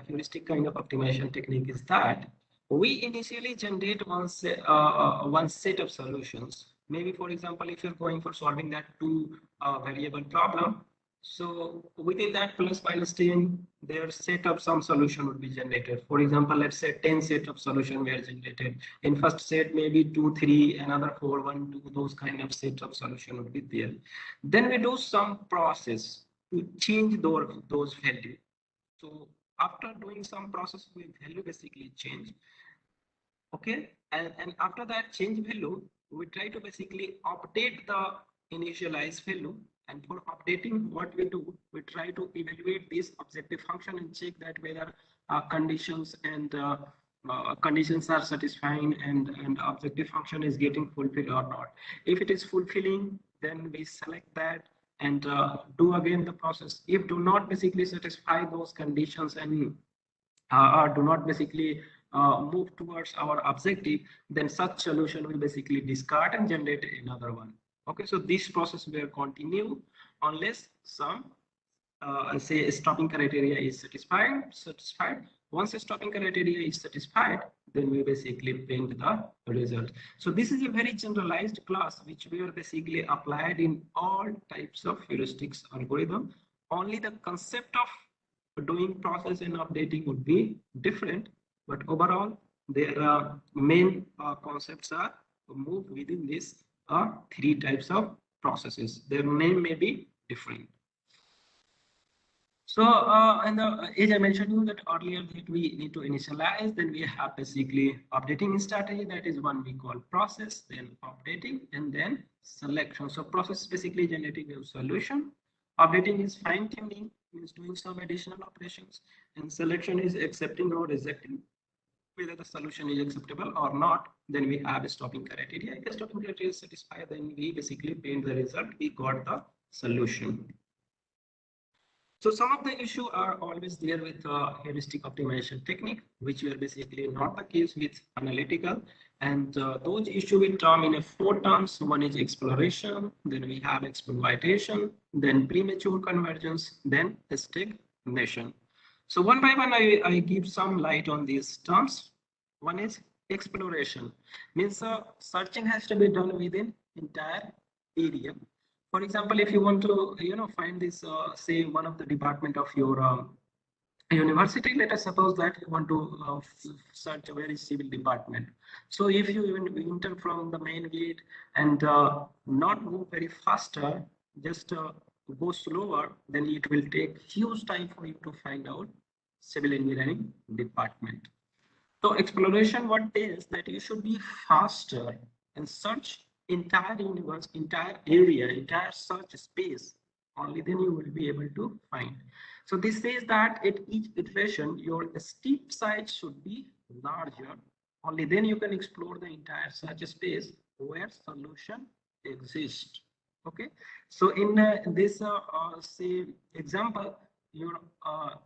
heuristic kind of optimization technique is that we initially generate one set of solutions. Maybe, for example, if you're going for solving that two variable problem, so within that plus minus 10, their set of some solution would be generated. For example, let's say 10 set of solution were generated. In first set, maybe 2, 3, another 4, 1, 2, those kind of sets of solution would be there. Then we do some process to change those values. So after doing some process with value basically change, okay, and after that change value, we try to basically update the initialized value, and for updating what we do, we try to evaluate this objective function and check that whether conditions and conditions are satisfying and objective function is getting fulfilled or not. If it is fulfilling, then we select that and do again the process. If do not basically satisfy those conditions and do not basically move towards our objective, then such solution will basically discard and generate another one. Okay, so this process will continue unless some say stopping criteria is satisfied. Once the stopping criteria is satisfied, then we basically print the result. So this is a very generalized class which we are basically applied in all types of heuristics algorithm. Only the concept of doing process and updating would be different, but overall their main concepts are moved within this three types of processes. Their name may be different. So, as I mentioned you that earlier that we need to initialize, then we have basically updating strategy. That is one we call process, then updating, and then selection. So process is basically generating a solution. Updating is fine tuning, means doing some additional operations, and selection is accepting or rejecting whether the solution is acceptable or not. Then we have a stopping criteria. If the stopping criteria is satisfied, then we basically paint the result. We got the solution. So some of the issue are always there with heuristic optimization technique, which were basically not the case with analytical. And those issue will term in a 4 terms. One is exploration, then we have exploitation, then premature convergence, then stagnation. So one by one, I give some light on these terms. One is exploration, means searching has to be done within entire area. For example, if you want to find this say one of the department of your university, let us suppose that you want to search a very civil department. So if you even enter from the main gate and not move very faster, just go slower, then it will take huge time for you to find out civil engineering department. So exploration, what is that you should be faster and search entire universe, entire area, entire search space. Only then you will be able to find. So this says that at each iteration, your steep size should be larger. Only then you can explore the entire search space where solution exists. Okay. So in this say example, your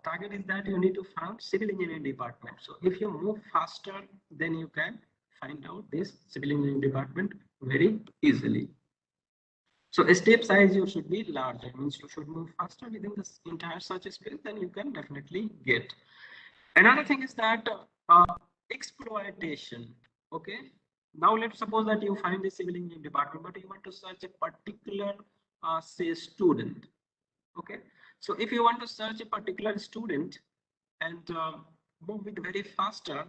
target is that you need to find civil engineering department. So if you move faster, then you can find out this civil engineering department very easily. So a step size you should be larger, means you should move faster within this entire search space, then you can definitely get. Another thing is that exploitation. Okay. Now let's suppose that you find the civil engineering department, but you want to search a particular say student. Okay. So if you want to search a particular student and move it very faster,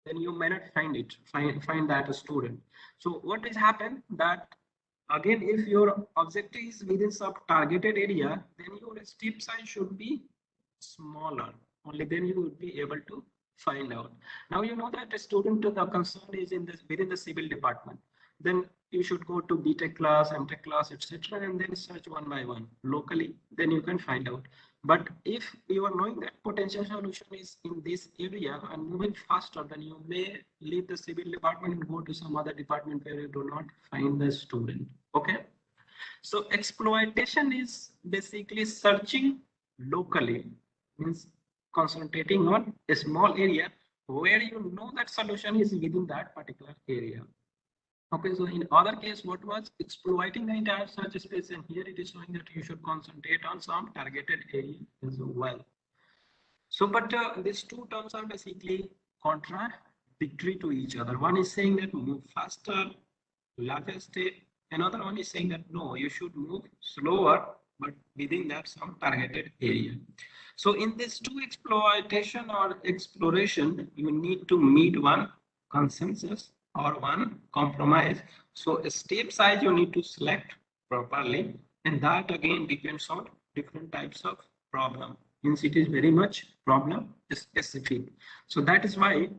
then you may not find that student. So what is happen that again, if your objective is within some targeted area, then your step size should be smaller. Only then you would be able to find out. Now you know that the student to the concern is in this within the civil department. Then you should go to BTech class, MTech class, etc., and then search one by one locally. Then you can find out. But if you are knowing that potential solution is in this area and moving faster, then you may leave the civil department and go to some other department where you do not find the student. Okay. So exploitation is basically searching locally, means concentrating on a small area where you know that solution is within that particular area. Okay, so in other case, what was exploiting the entire search space, and here it is showing that you should concentrate on some targeted area as well. So, but these two terms are basically contradictory to each other. One is saying that move faster, larger step. Another one is saying that no, you should move slower, but within that some targeted area. So in this two exploitation or exploration, you need to meet one consensus or one compromise. So a step size you need to select properly, and that again depends on different types of problem. Means it is very much problem specific. So that is why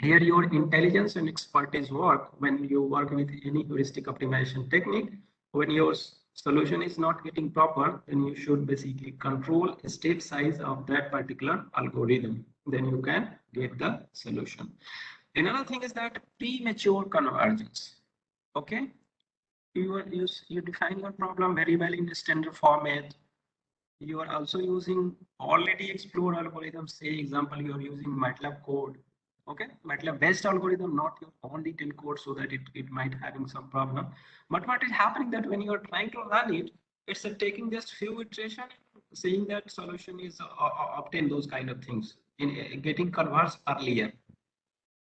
here your intelligence and expertise work when you work with any heuristic optimization technique. When your solution is not getting proper, then you should basically control a step size of that particular algorithm. Then you can get the solution. Another thing is that premature convergence. Okay, you define your problem very well in the standard format. You are also using already explored algorithms. Say example, you are using MATLAB code. Okay, MATLAB based algorithm, not your own detailed code, so that it might having some problem. But what is happening that when you are trying to run it, it's taking just few iterations, saying that solution is obtain those kind of things in getting converged earlier.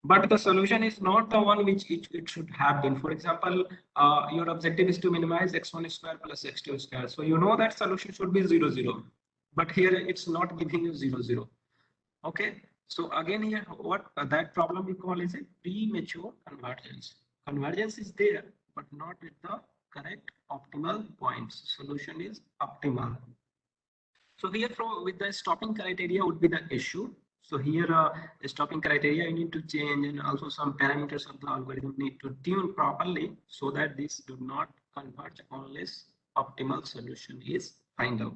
But the solution is not the one which it should have been. For example, your objective is to minimize x1 square plus x2 square. So you know that solution should be 0, 0. But here it's not giving you 0, 0. Okay. So again here, what that problem we call is a premature convergence. Convergence is there, but not at the correct optimal points. Solution is optimal. So here with the stopping criteria would be the issue. So here stopping criteria you need to change, and also some parameters of the algorithm need to tune properly so that this do not converge unless optimal solution is found out.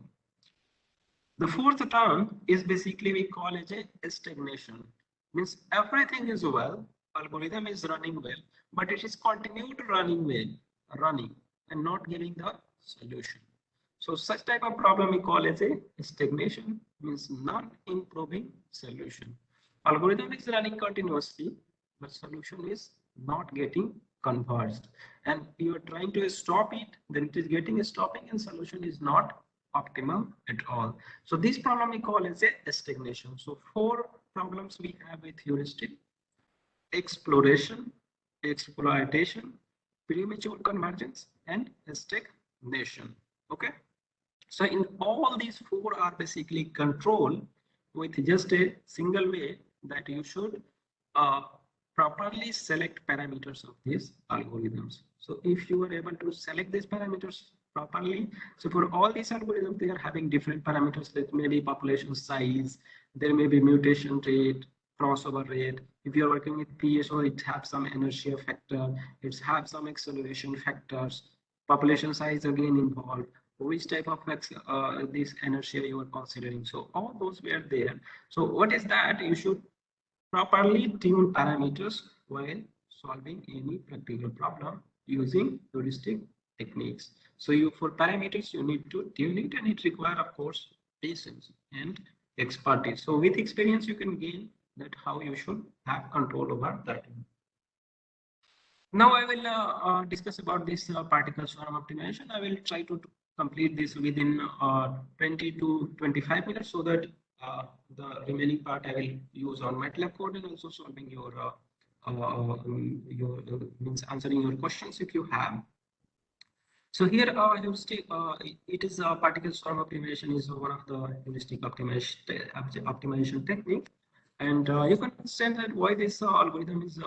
The fourth term is basically we call as a stagnation. Means everything is well, algorithm is running well, but it is continued running and not giving the solution. So such type of problem we call as a stagnation, means not improving solution. Algorithm is running continuously, but solution is not getting converged. And you are trying to stop it, then it is getting stopping and solution is not optimal at all. So this problem we call as a stagnation. So four problems we have with heuristic: exploration, exploitation, premature convergence, and stagnation. Okay. So in all these four are basically controlled with just a single way, that you should properly select parameters of these algorithms. So if you are able to select these parameters properly, so for all these algorithms, they are having different parameters. That may be population size, there may be mutation rate, crossover rate. If you are working with PSO, it has some inertia factor, it has some acceleration factors, population size again involved, which type of this inertia you are considering. So all those were there. So what is that? You should properly tune parameters while solving any practical problem using heuristic techniques. So for parameters, you need to tune it, and it requires, of course, patience and expertise. So with experience, you can gain that how you should have control over that. Now I will discuss about this particle swarm optimization. I will try to complete this within 20 to 25 minutes, so that the remaining part I will use on MATLAB code, and also solving your means answering your questions if you have. So here heuristic, it is a particle swarm optimization is one of the heuristic optimization technique, and you can understand that why this algorithm is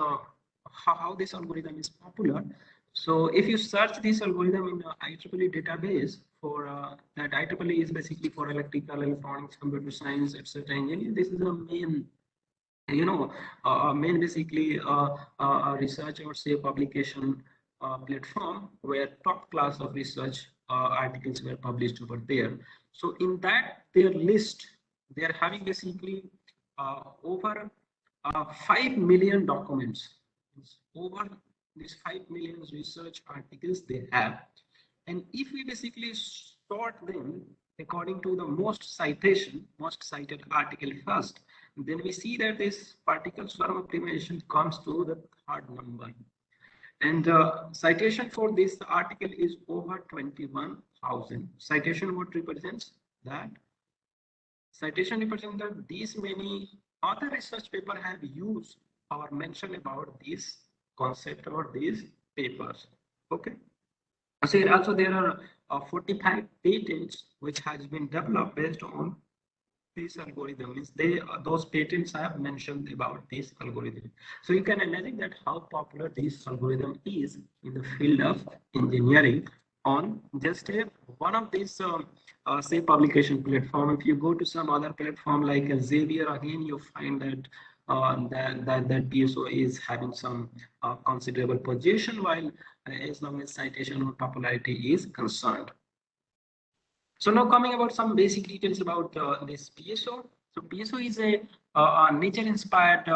how this algorithm is popular. So if you search this algorithm in the IEEE database for that, IEEE is basically for electrical, electronics, computer science, etc. engineering. This is the main, you know, main basically research or say publication platform where top class of research articles were published over there. So in that their list, they are having basically over 5 million documents. Over these 5 million research articles they have, and if we basically sort them according to the most cited article first, then we see that this particle swarm optimization comes to the third number, and citation for this article is over 21,000. Citation what represents that? Citation represents that these many other research papers have used or mentioned about this concept or these papers. Okay. So here also there are 45 patents which has been developed based on this algorithm. Means those patents I have mentioned about this algorithm. So you can imagine that how popular this algorithm is in the field of engineering on just one of these say publication platform. If you go to some other platform like Xavier, again you find that that PSO is having some considerable position, while as long as citation or popularity is concerned. So now coming about some basic details about this PSO. So PSO is a nature-inspired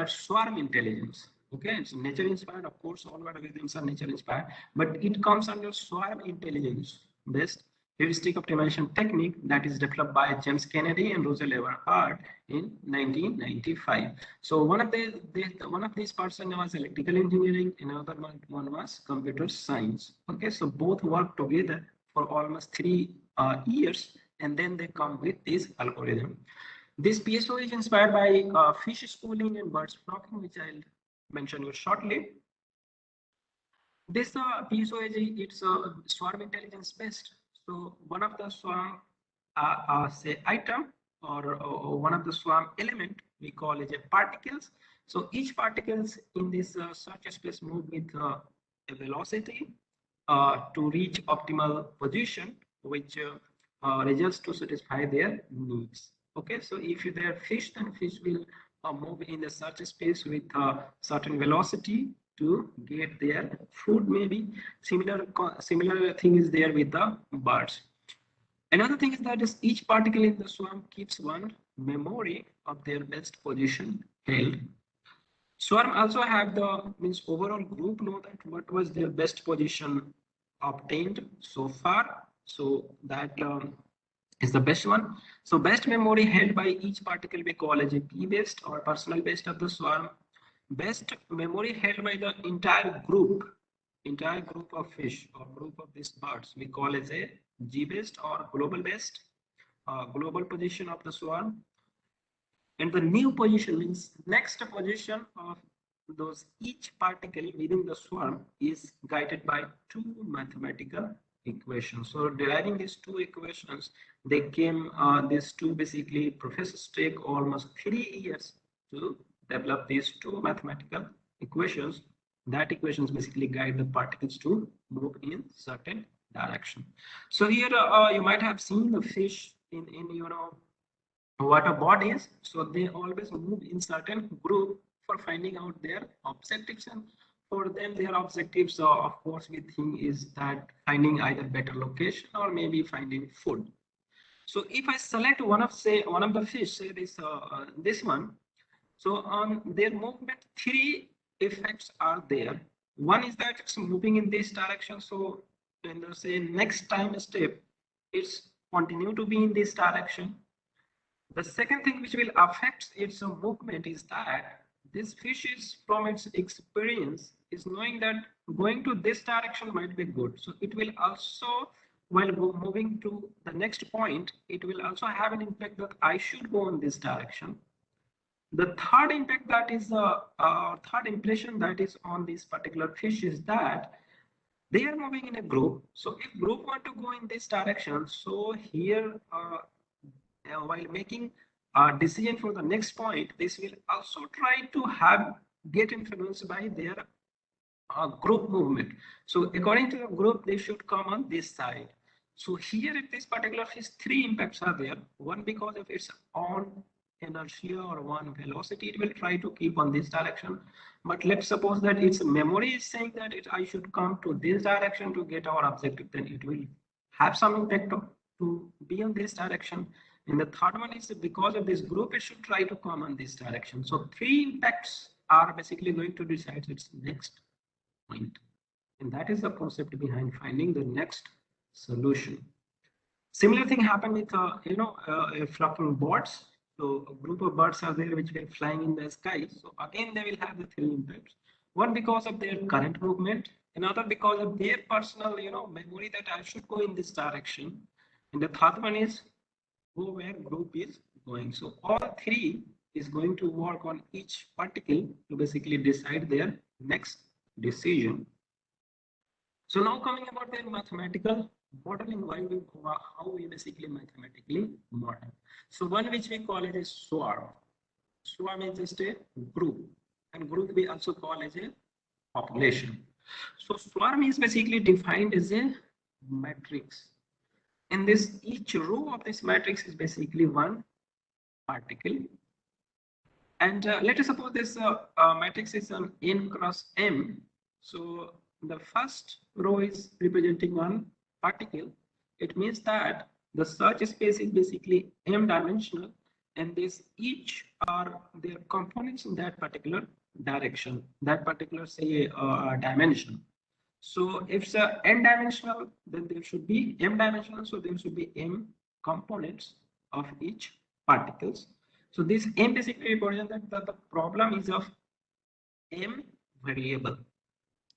swarm intelligence. Okay, it's nature-inspired. Of course, all algorithms are nature-inspired, but it comes under swarm intelligence-based heuristic optimization technique that is developed by James Kennedy and Russell Everhart in 1995. So one of these persons was electrical engineering, another one was computer science. Okay, so both work together for almost 3 years, and then they come with this algorithm. This PSO is inspired by fish schooling and birds flocking, which I'll mention you shortly. This PSO it's a swarm intelligence based. So one of the swarm say item or one of the swarm element we call it a particles. So each particles in this search space move with a velocity to reach optimal position, which results to satisfy their needs. Okay, so if they are fish, then fish will move in the search space with a certain velocity to get their food. Maybe similar thing is there with the birds. Another thing is that is each particle in the swarm keeps one memory of their best position held. Swarm also have the means overall group know that what was their best position obtained so far. So that is the best one. So best memory held by each particle we call as a P-best or personal best of the swarm. Best memory held by the entire group of fish or group of these birds we call as a G-best or global best, global position of the swarm. And the new position means next position of those each particle within the swarm is guided by two mathematical equations. So deriving these two equations, they came these two basically professors take almost 3 years to develop these two mathematical equations. That equations basically guide the particles to move in certain direction. So here you might have seen the fish in water bodies. So they always move in certain group for finding out their objectives, and for them their objectives of course we think is that finding either better location or maybe finding food. So if I select one of the fish, say this one, so on their movement 3 effects are there. One is that it's moving in this direction, so when they say next time step it's continue to be in this direction. The second thing which will affect its movement is that this fish is from its experience is knowing that going to this direction might be good. So it will also, while moving to the next point, it will also have an impact that I should go in this direction. The third impact that is third impression that is on this particular fish is that they are moving in a group. So if group want to go in this direction, so here while making a decision for the next point, this will also try to get influenced by their group movement. So according to the group, they should come on this side. So here in this particular fish, 3 impacts are there. One because of its own inertia or one velocity, it will try to keep on this direction. But let's suppose that its memory is saying that I should come to this direction to get our objective, then it will have some impact to be on this direction. And the third one is because of this group, it should try to come on this direction. So 3 impacts are basically going to decide its next point. And that is the concept behind finding the next solution. Similar thing happened with, flocking birds. So a group of birds are there which were flying in the sky. So again, they will have the 3 impacts. One because of their current movement, another because of their personal, memory that I should go in this direction. And the third one is go where group is going. So all 3 is going to work on each particle to basically decide their next decision. So now coming about their mathematical modeling, how we basically mathematically model. So one which we call it is swarm. Swarm is just a group, and group we also call as a population. So swarm is basically defined as a matrix. And this each row of this matrix is basically one particle. And let us suppose this matrix is an n cross m. So the first row is representing one particle. It means that the search space is basically m dimensional, and this each are their components in that particular direction, that particular say dimension. So if it's n dimensional, then there should be m dimensional. So there should be m components of each particles. So this m basically represents that the problem is of m variable.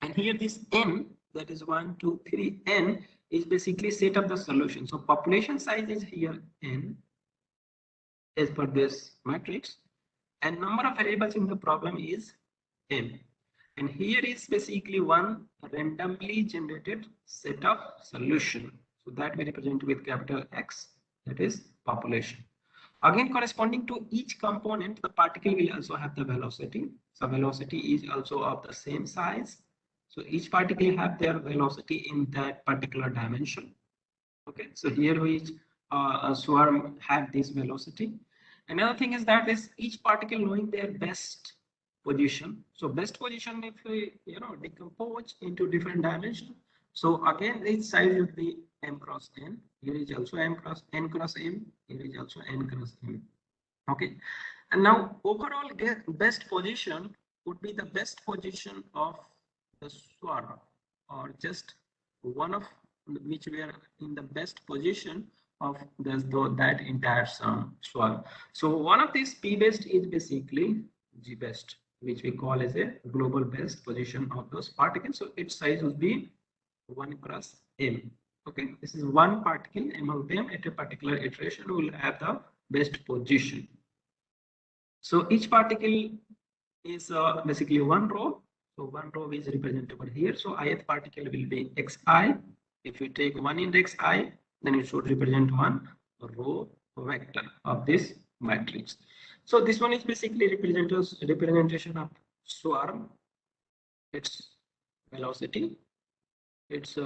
And here this n, that is 1, 2, 3, n is basically set of the solution. So population size is here n as per this matrix, and number of variables in the problem is m. And here is basically one randomly generated set of solution. So that we represent with capital X, that is population. Again, corresponding to each component, the particle will also have the velocity. So velocity is also of the same size. So each particle have their velocity in that particular dimension. Okay, so here we swarm have this velocity. Another thing is that is each particle knowing their best position. So best position, if we decompose into different dimensions. So again, this size would be m cross n. Here is also m cross n cross m. Here is also n cross m. Okay, and now overall best position would be the best position of the swarm, or just one of which we are in the best position of that entire swarm. So one of these p best is basically g best, which we call as a global best position of those particles. So its size would be 1 cross m. Okay, this is one particle among them at a particular iteration will have the best position. So each particle is basically one row. So one row is represented over here. So ith particle will be xi. If you take one index I, then it should represent one row vector of this matrix. So this one is basically representation of swarm, its velocity, its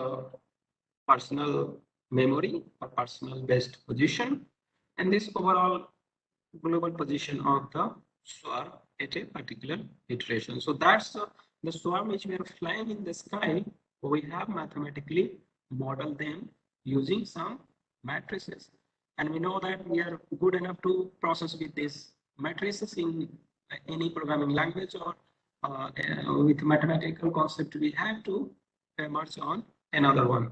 personal memory or personal best position, and this overall global position of the swarm at a particular iteration. So that's the swarm which we are flying in the sky. We have mathematically modeled them using some matrices, and we know that we are good enough to process with these matrices in any programming language or with mathematical concept. We have to emerge on another one.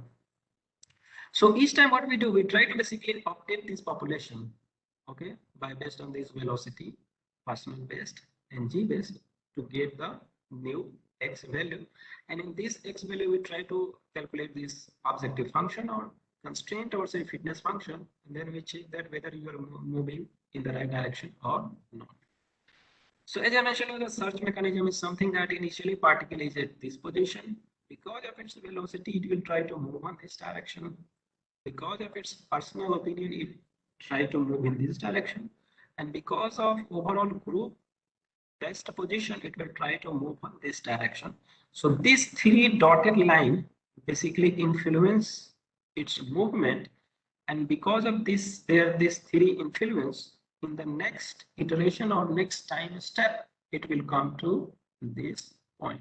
So each time what we do, we try to basically update this population, okay, by based on this velocity, personal best and g best to get the new x value. And in this x value, we try to calculate this objective function or constraint or say fitness function, and then we check that whether you are moving in the right direction or not. So as I mentioned, the search mechanism is something that initially particle is at this position. Because of its velocity, it will try to move on this direction. Because of its personal opinion, it try to move in this direction. And because of overall group best position, it will try to move on this direction. So this three dotted line basically influence its movement. And because of this, this three influence, in the next iteration or next time step, it will come to this point.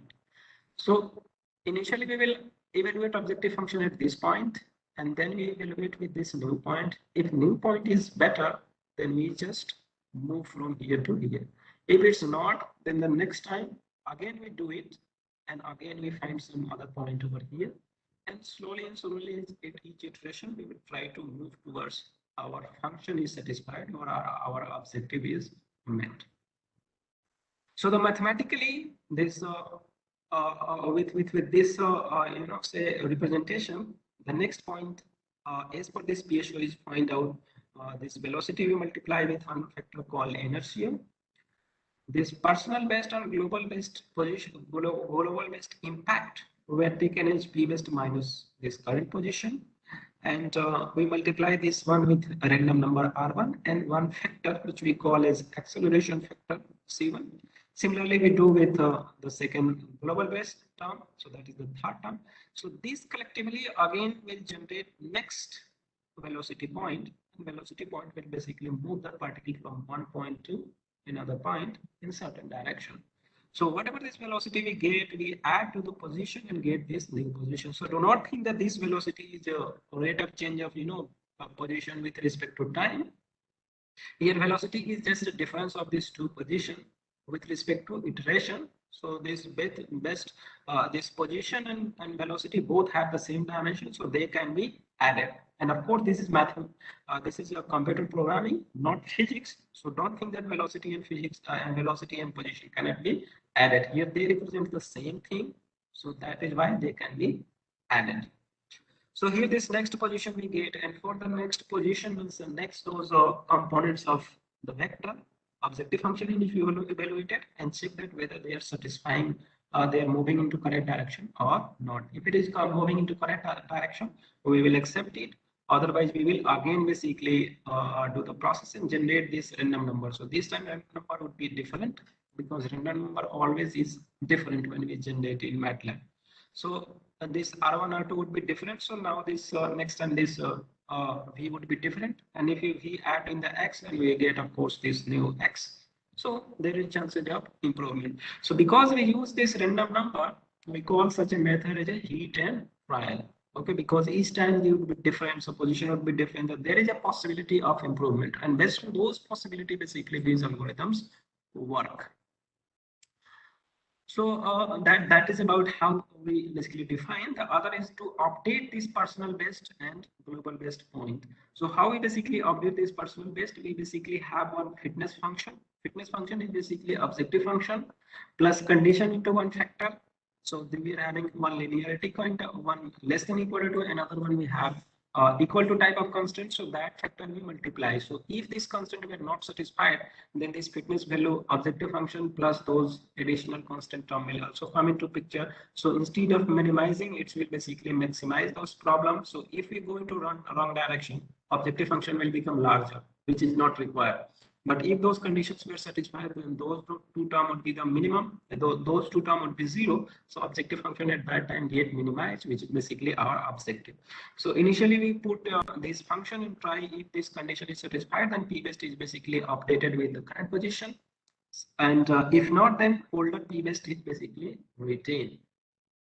So initially we will evaluate objective function at this point, and then we evaluate with this new point. If new point is better, then we just move from here to here. If it's not, then the next time again we do it, and again we find some other point over here, and slowly at each iteration we will try to move towards our function is satisfied or our objective is met. So the mathematically this with this say representation, the next point as per this PSO is find out this velocity we multiply with one factor called inertia. This personal based or global based position, global based impact were taken as p based minus this current position, and we multiply this one with a random number r1 and one factor which we call as acceleration factor c1. Similarly, we do with the second global based term, so that is the third term. So these collectively again will generate next velocity point, and velocity point will basically move the particle from one point to another point in certain direction. So whatever this velocity we get, we add to the position and get this new position. So do not think that this velocity is a rate of change of position with respect to time. Here velocity is just the difference of these two positions with respect to iteration. So this this position and velocity both have the same dimension, so they can be added. And of course, this is math. This is a computer programming, not physics. So don't think that velocity and physics and velocity and position cannot be added. Here they represent the same thing, so that is why they can be added. So here this next position we get, and for the next position means the next those components of the vector objective function, and if you evaluate it and check that whether they are satisfying, they are moving into correct direction or not. If it is moving into correct direction, we will accept it. Otherwise, we will again basically do the process and generate this random number. So this time random number would be different because random number always is different when we generate in MATLAB. So this R1, R2 would be different. So now this next and this V would be different. And if we add in the X, then we get, of course, this new X. So there is chances of improvement. So because we use this random number, we call such a method as a hit and trial. Okay, because each time it would be different, so position would be different. That there is a possibility of improvement, and based on those possibility, basically these algorithms work. So that is about how we basically define. The other is to update this personal best and global best point. So how we basically update this personal best, we basically have one fitness function. Fitness function is basically objective function plus condition into one factor. So we are having one linearity point, one less than equal to another one we have equal to type of constant, so that factor we multiply. So if this constant were not satisfied, then this fitness value objective function plus those additional constant term will also come into picture. So instead of minimizing, it will basically maximize those problems. So if we go into wrong direction, objective function will become larger, which is not required. But if those conditions were satisfied, then those two terms would be the minimum, those two terms would be zero. So objective function at that time get minimized, which is basically our objective. So initially we put this function and try if this condition is satisfied, then p-best is basically updated with the current position. And if not, then older p-best is basically retained.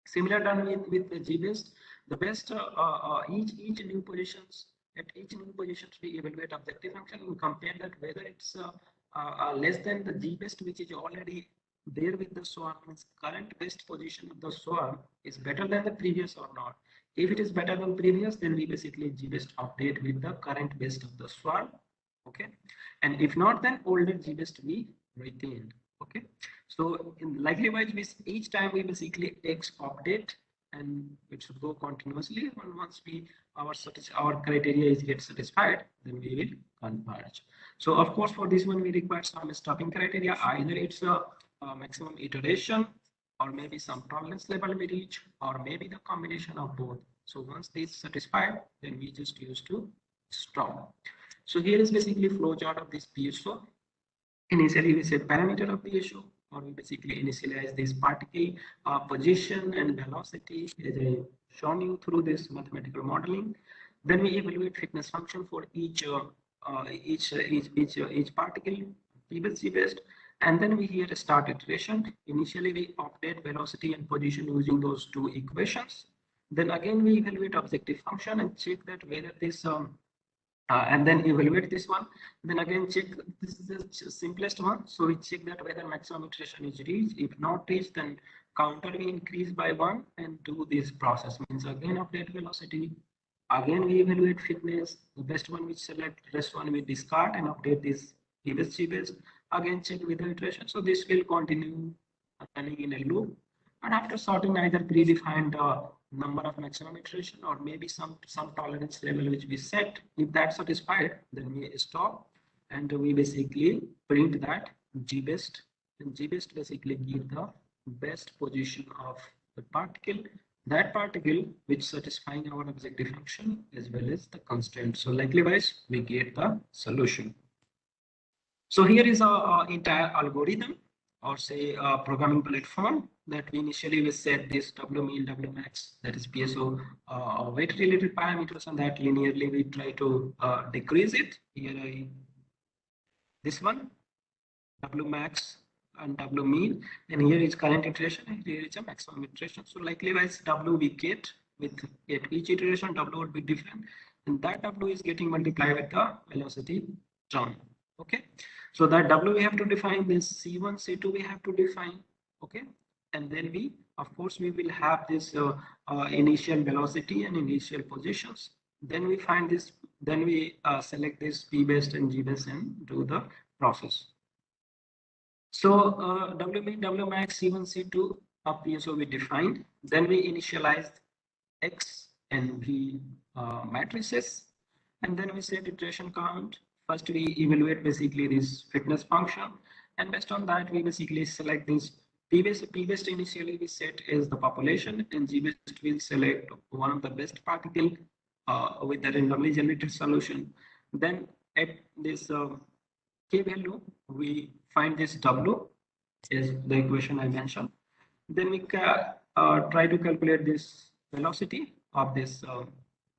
Similar done with the g-best. The best each new positions. At each new position, we evaluate objective function and compare that whether it's less than the g-best, which is already there with the swarm, means current best position of the swarm is better than the previous or not. If it is better than previous, then we basically g-best update with the current best of the swarm. Okay, and if not, then older g-best we retained. Okay, so in likewise, each time we basically X update, and it should go continuously. And once our criteria is get satisfied, then we will converge. So of course, for this one we require some stopping criteria. Either it's a maximum iteration, or maybe some tolerance level we reach, or maybe the combination of both. So once this is satisfied, then we just use to stop. So here is basically flow chart of this PSO. Initially we set parameter of PSO, or we basically initialize this particle position and velocity as I shown you through this mathematical modeling. Then we evaluate fitness function for each particle, p-best, g-best, and then we here start iteration. Initially we update velocity and position using those two equations. Then again we evaluate objective function and check that whether this and then evaluate this one. Then again check, this is the simplest one. So we check that whether maximum iteration is reached. If not reached, then counter we increase by 1 and do this process. Means again update velocity. Again we evaluate fitness. The best one we select, rest one we discard and update this p-best, g-best. Again check with the iteration. So this will continue running in a loop. And after sorting either predefined number of maximum iteration or maybe some tolerance level which we set, if that's satisfied, then we stop and we basically print that g-best, and g-best basically give the best position of the particle, that particle which satisfying our objective function as well as the constraint. So likewise we get the solution. So here is our entire algorithm, or say programming platform, that we initially we set this W mean, W max, that is PSO weight related parameters, and that linearly we try to decrease it. Here this one, W max and W mean, and here is current iteration and here is a maximum iteration. So likewise W we get with each iteration, W would be different, and that W is getting multiplied with the velocity term. Okay, so that W we have to define, this C1, C2 we have to define. Okay, and then we, of course, we will have this initial velocity and initial positions. Then we find this, then we select this p-best and g-best and do the process. So W mean, W max, C1, C2 of PSO we defined. Then we initialized X and V matrices, and then we set iteration count. First we evaluate basically this fitness function, and based on that we basically select this p-best initially we set as the population, and g-best will select one of the best particle with the randomly generated solution. Then at this k value we find this W is the equation I mentioned, Then we try to calculate this velocity of this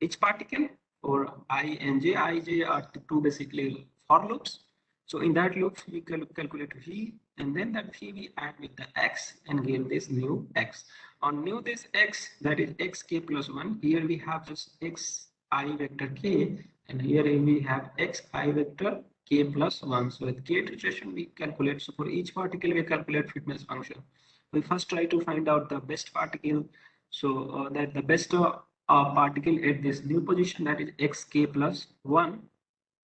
each particle, or I and j. I, j are the two basically for loops. So in that loop, we calculate v, and then that v we add with the x and give this new x. On new this x, that is xk plus 1. Here we have just x I vector k, and here we have x I vector k plus 1. So with k iteration, we calculate. So for each particle, we calculate fitness function. We first try to find out the best particle. So that the best particle at this new position, that is xk plus 1.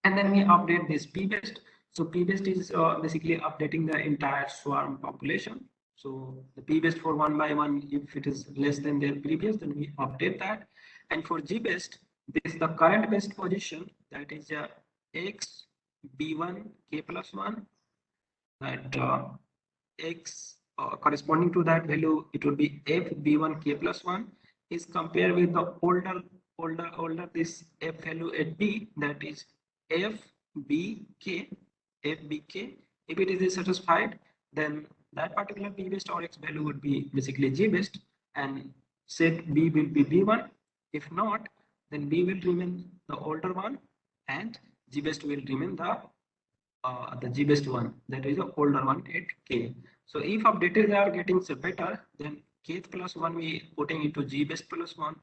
And then we update this p best. So p best is basically updating the entire swarm population. So the p best for 1 by 1, if it is less than their previous, then we update that. And for g best, this is the current best position, that is x b1 k plus 1, that x corresponding to that value, it would be f b1 k plus 1 is compared with the older this f value at b, that is f bk. If it is satisfied, then that particular p best or x value would be basically g best, and set b will be b1. If not, then b will remain the older one, and g best will remain the g best one, that is the older one at k. So if updated are getting better, then kth plus 1 we putting into g best plus 1.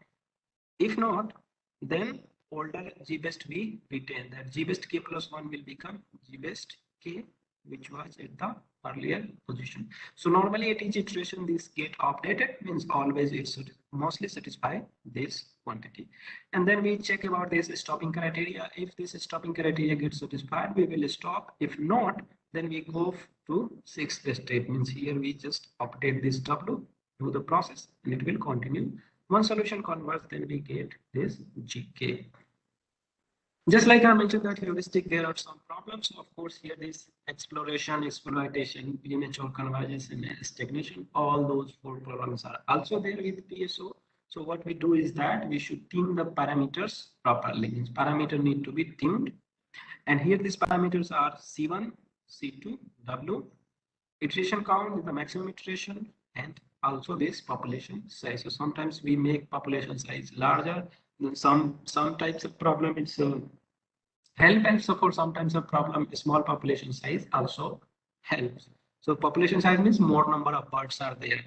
If not, then older g best we retain. That g best k plus 1 will become g best k, which was at the earlier position. So normally at each iteration this get updated, means always it should mostly satisfy this quantity. And then we check about this stopping criteria. If this stopping criteria gets satisfied, we will stop. If not, then we go to sixth step, means here we just update this w, do the process, and it will continue. One solution converts, then we get this gk. Just like I mentioned that heuristic, there are some problems. Of course, here this exploration, exploitation, premature convergence, and stagnation, all those 4 problems are also there with PSO. So what we do is that we should tune the parameters properly. Means parameter need to be tuned. And here these parameters are C1, C2, W, iteration count is the maximum iteration, and also this population size. So sometimes we make population size larger. Some types of problem it's help, and so for sometimes a problem small population size also helps. So population size means more number of birds are there.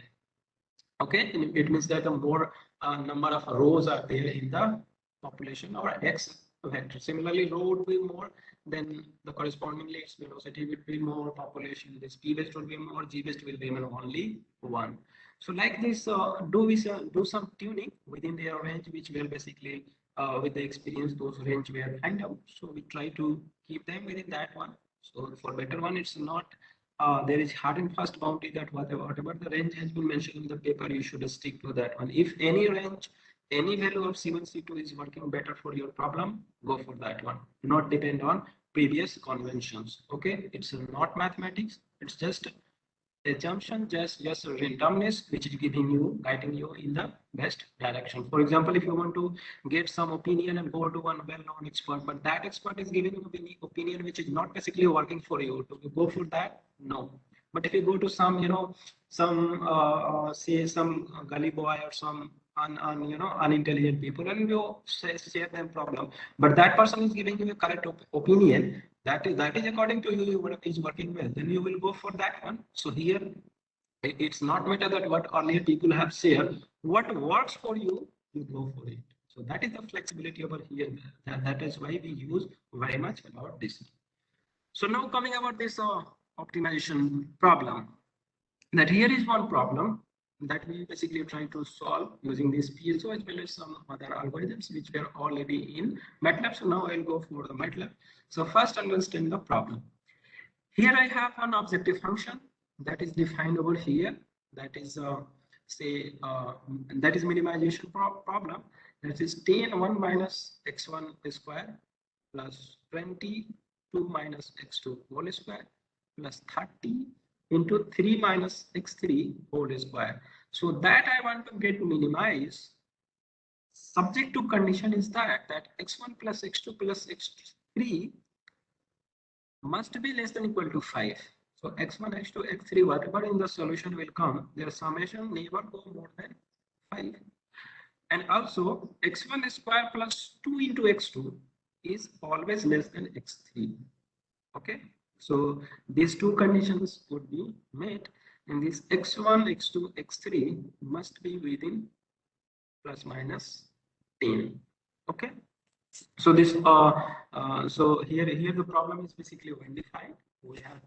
Okay, and it means that the more number of rows are there in the population or x vector. Similarly, row would be more, then the correspondingly its velocity will be more, population this p best will be more, g best will be only 1. So like this, do some tuning within their range, which will basically with the experience those range we are find out. So we try to keep them within that one. So for better one, it's not there is hard and fast boundary that whatever the range has been mentioned in the paper, you should stick to that one. If any range, any value of C1, C2 is working better for your problem, go for that one. Not depend on previous conventions. Okay, it's not mathematics. It's just assumption, just randomness, which is giving you, guiding you in the best direction. For example, if you want to get some opinion and go to one well-known expert, but that expert is giving you an opinion which is not basically working for you, to go for that, no. But if you go to some, some say some gully boy or some unintelligent people, and you share them problem, but that person is giving you a correct opinion, that is according to you what is working well, then you will go for that one. So here it's not matter that what earlier people have shared, what works for you, you go for it. So that is the flexibility over here. That is why we use very much about this. So now coming about this optimization problem, that here is one problem that we basically trying to solve using this PSO as well as some other algorithms which were already in MATLAB. So now I'll go for the MATLAB. So first understand the problem. Here I have an objective function that is defined over here. That is that is minimization problem. That is tan 1 minus x1 square plus 22 minus x2 whole square plus 30 into 3 minus x3 whole square. So that I want to get minimize, subject to condition is that x1 plus x2 plus x3 must be less than equal to 5. So x1, x2, x3, whatever in the solution will come, their summation never go more than 5. And also x1 square plus 2 into x2 is always less than x3. Okay, so these two conditions would be met, and this x1, x2, x3 must be within plus minus 10. Okay, so this so here the problem is basically well defined. We have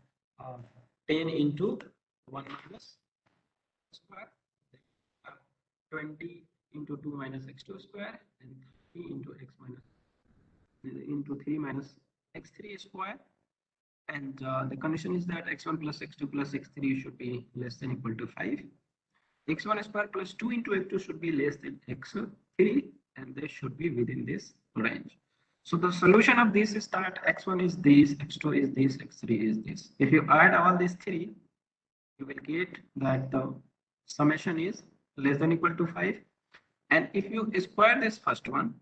10 into 1 minus square, 20 into 2 minus x2 square, and 3 into x minus into 3 minus x3 square. And the condition is that x1 plus x2 plus x3 should be less than equal to 5. x1 square plus 2 into x2 should be less than x3, and they should be within this range. So the solution of this is that x1 is this, x2 is this, x3 is this. If you add all these three, you will get that the summation is less than equal to 5. And if you square this first one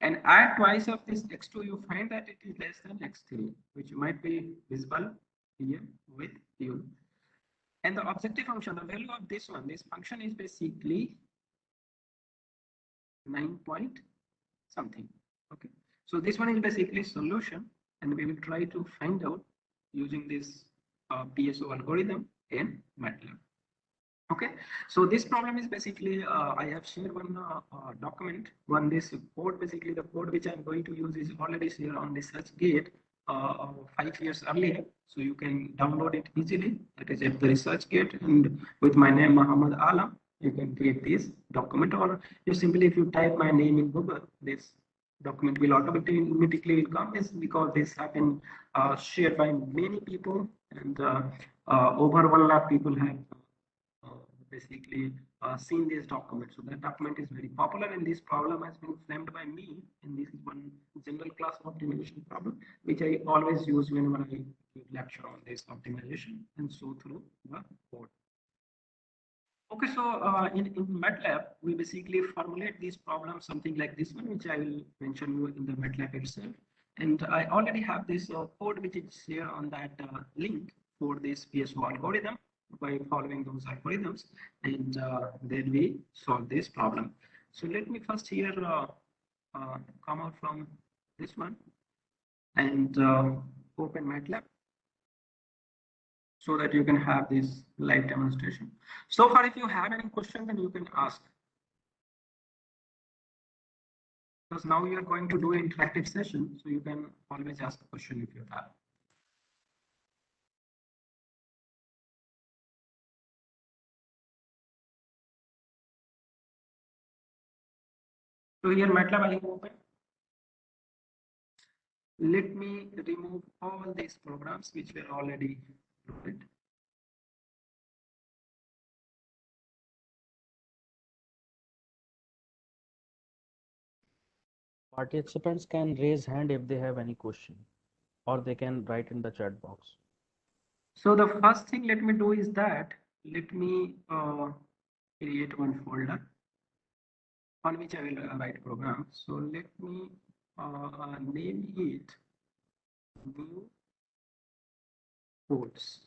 and add twice of this x2, you find that it is less than x3, which might be visible here with you. And the objective function, the value of this one, this function is basically 9 point something. Okay, so this one is basically solution, and we will try to find out using this PSO algorithm in MATLAB. Okay, so this problem is basically I have shared one document, this code. Basically the code which I'm going to use is already shared on ResearchGate 5 years earlier, so you can download it easily. That is at the ResearchGate, and with my name Muhammad Alam, you can get this document, or you simply, if you type my name in Google, this document will automatically come. Is because this have been shared by many people, and over 1 lakh people have basically seen this document. So that document is very popular, and this problem has been framed by me, and this is one general class optimization problem which I always use whenever I give lecture on this optimization and so through the code. Okay, so in MATLAB, we basically formulate these problems something like this one, which I will mention you in the MATLAB itself. And I already have this code which is here on that link for this PSO algorithm by following those algorithms, and then we solve this problem. So let me first here come out from this one and open MATLAB, so that you can have this live demonstration. So far, if you have any question, then you can ask. Because now we are going to do an interactive session, so you can always ask a question if you have. So here MATLAB I have open. Let me remove all these programs which were already loaded. Participants can raise hand if they have any question, or they can write in the chat box. So the first thing let me do is that let me create one folder on which I will write program. So let me name it new codes.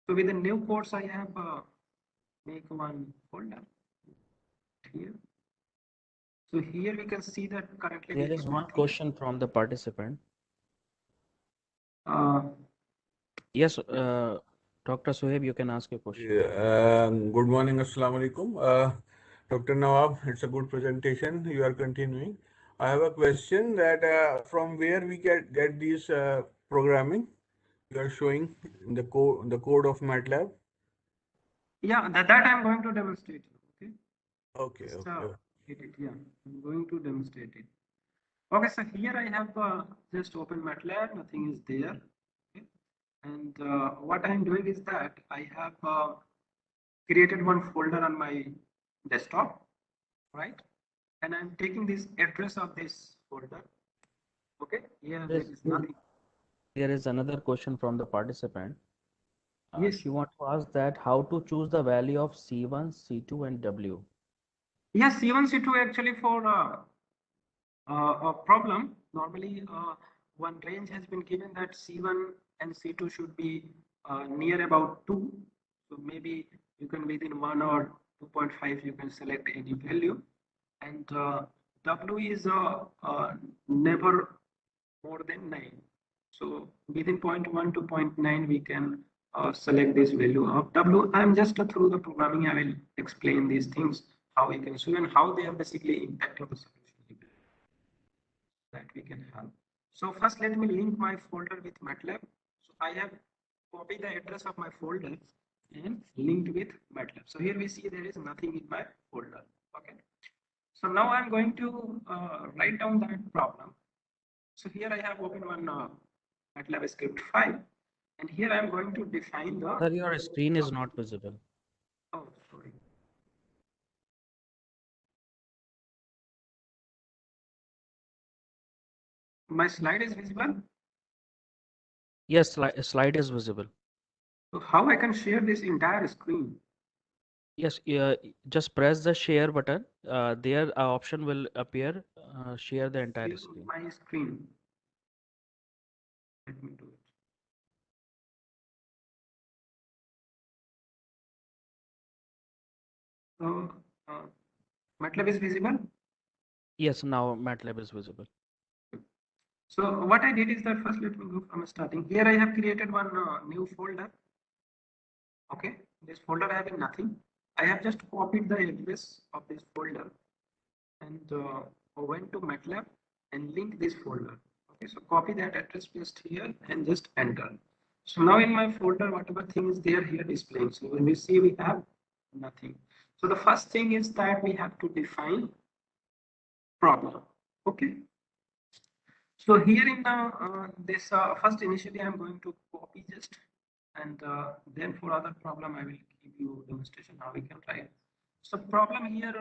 So with the new codes, I have make one folder here. So here we can see that currently There is one question from the participant. Yes, Dr. Suhaib, you can ask a question. Yeah, good morning, Assalamu alaikum. Dr. Nawab, it's a good presentation. You are continuing. I have a question that from where we get these programming you are showing in the code of MATLAB. Yeah, that I'm going to demonstrate. Okay. Okay. Yeah, I'm going to demonstrate it. Okay, so here I have just open MATLAB. Nothing is there. Okay. And what I'm doing is that I have created one folder on my desktop, right? And I'm taking this address of this folder. Okay, yeah, there is nothing. There is another question from the participant. Yes. She wants to ask that how to choose the value of C1, C2, and W. Yes, C1, C2 actually for a problem. Normally, one range has been given that C1 and C2 should be near about 2. So maybe you can within 1 or 2.5 you can select any value, and W is never more than 9. So within 0.1 to 0.9 we can select this value of W. I'm just through the programming I will explain these things, how we can show and how they are basically impacting the solution that we can have. So first let me link my folder with MATLAB. So I have copied the address of my folder and linked with MATLAB. So here we see there is nothing in my folder. Okay. So now I'm going to write down that problem. So here I have opened one MATLAB script file, and here I'm going to define the. Sir, your screen is not visible. Oh, sorry. My slide is visible. Yes, slide is visible. So how I can share this entire screen? Yes, just press the share button. There option will appear. Share the entire Share screen. my screen. Let me do it. So MATLAB is visible. Yes, now MATLAB is visible. So what I did is that first let me go from starting. Here I have created one new folder. Okay, this folder I have nothing. I have just copied the address of this folder and went to MATLAB and link this folder. Okay, so copy that address, paste here and just enter. So now in my folder, whatever thing is there here displaying. So when we see we have nothing. So the first thing is that we have to define problem. Okay. So here in the this first initially I'm going to copy just, and then for other problem I will give you demonstration how we can write. So problem here,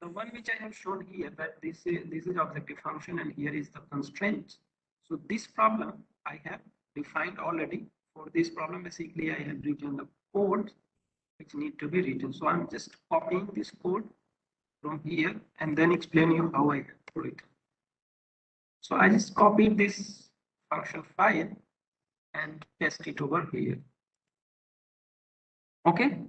the one which I have shown here, that this is objective function and here is the constraint. So this problem I have defined already. For this problem basically I have written the code which need to be written. So I'm just copying this code from here and then explain you how I do it. So I just copied this function file and paste it over here. Okay.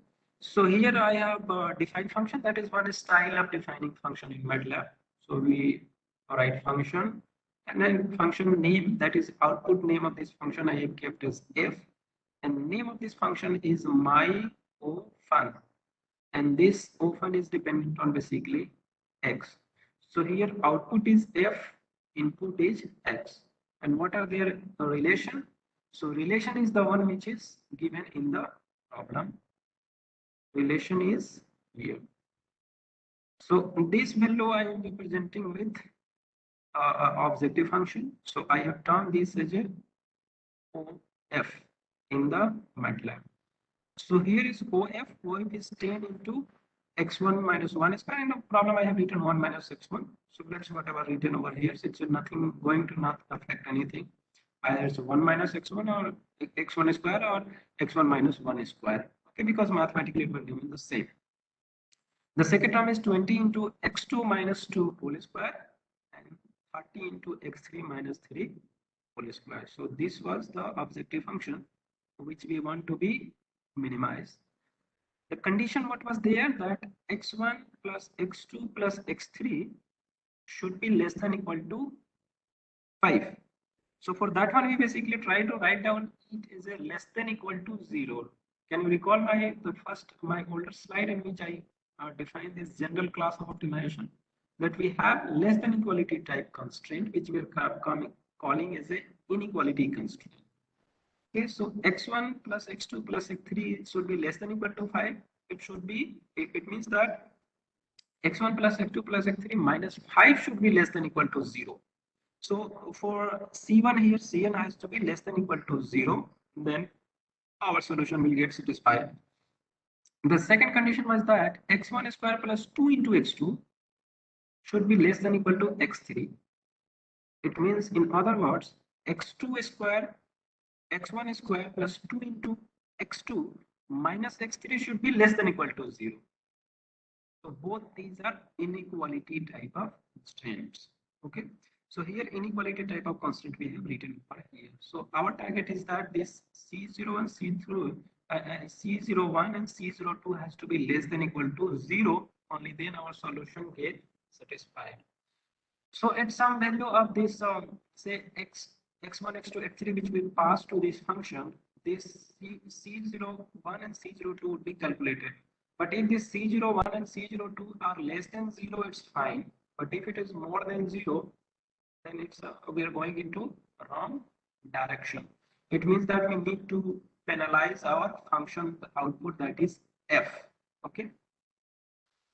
So here I have defined function. That is one style of defining function in MATLAB. So we write function and then function name, that is output name of this function I have kept as f, and name of this function is my ofun, and this ofun is dependent on basically x. So here output is f, input is x, and what are their relation? So relation is the one which is given in the problem. Relation is here. So this value I am representing with objective function. So I have turned this as a OF in the MATLAB. So here is OF. OF is 10 into x1 minus 1 is kind of problem. I have written 1 minus x1. So that's whatever written over here. So it's nothing going to not affect anything. Either it's 1 minus x1 or x1 square or x1 minus 1 square. Okay, because mathematically it will remain the same. The second term is 20 into x2 minus 2 whole square and 30 into x3 minus 3 whole square. So this was the objective function which we want to be minimized. The condition what was there, that x1 plus x2 plus x3 should be less than equal to 5. So for that one we basically try to write down it is a less than equal to 0. Can you recall my older slide in which I define this general class of optimization, that we have less than equality type constraint which we are calling as a inequality constraint. Okay, so x1 plus x2 plus x3 should be less than equal to 5. It should be, it means that x1 plus x2 plus x3 minus 5 should be less than equal to 0. So for C1 here, Cn has to be less than equal to 0. Then our solution will get satisfied. The second condition was that x1 square plus 2 into x2 should be less than equal to x3. It means, in other words, x2 square, x1 square plus 2 into x2 minus x3 should be less than equal to 0. So both these are inequality type of constraints. Okay. So here inequality type of constant we have written over here. So our target is that this C0 and C01 and C02 has to be less than equal to 0. Only then our solution get satisfied. So at some value of this, say x1, x2, x3, which we pass to this function, this C01 and C02 would be calculated. But if this C01 and C02 are less than 0, it's fine. But if it is more than 0, then it's we are going into wrong direction. It means that we need to penalize our function output, that is f. Okay.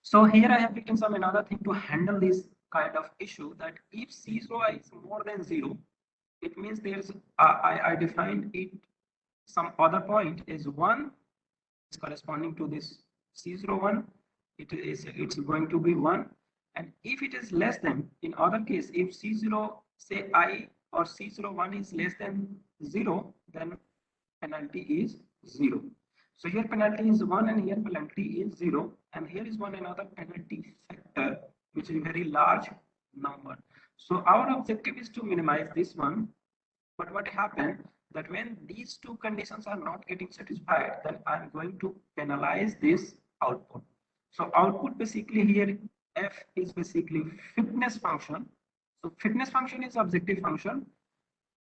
So here I have written some another thing to handle this kind of issue, that if C0 is more than 0, it means there's I defined it some other point is 1 is corresponding to this C01. It's going to be 1. And if it is less than, in other case, if C0 say I or C01 is less than 0, then penalty is 0. So here penalty is 1 and here penalty is 0, and here is one another penalty factor which is a very large number. So our objective is to minimize this one. But what happened that when these two conditions are not getting satisfied, then I'm going to penalize this output. So output basically here f is basically fitness function. So fitness function is objective function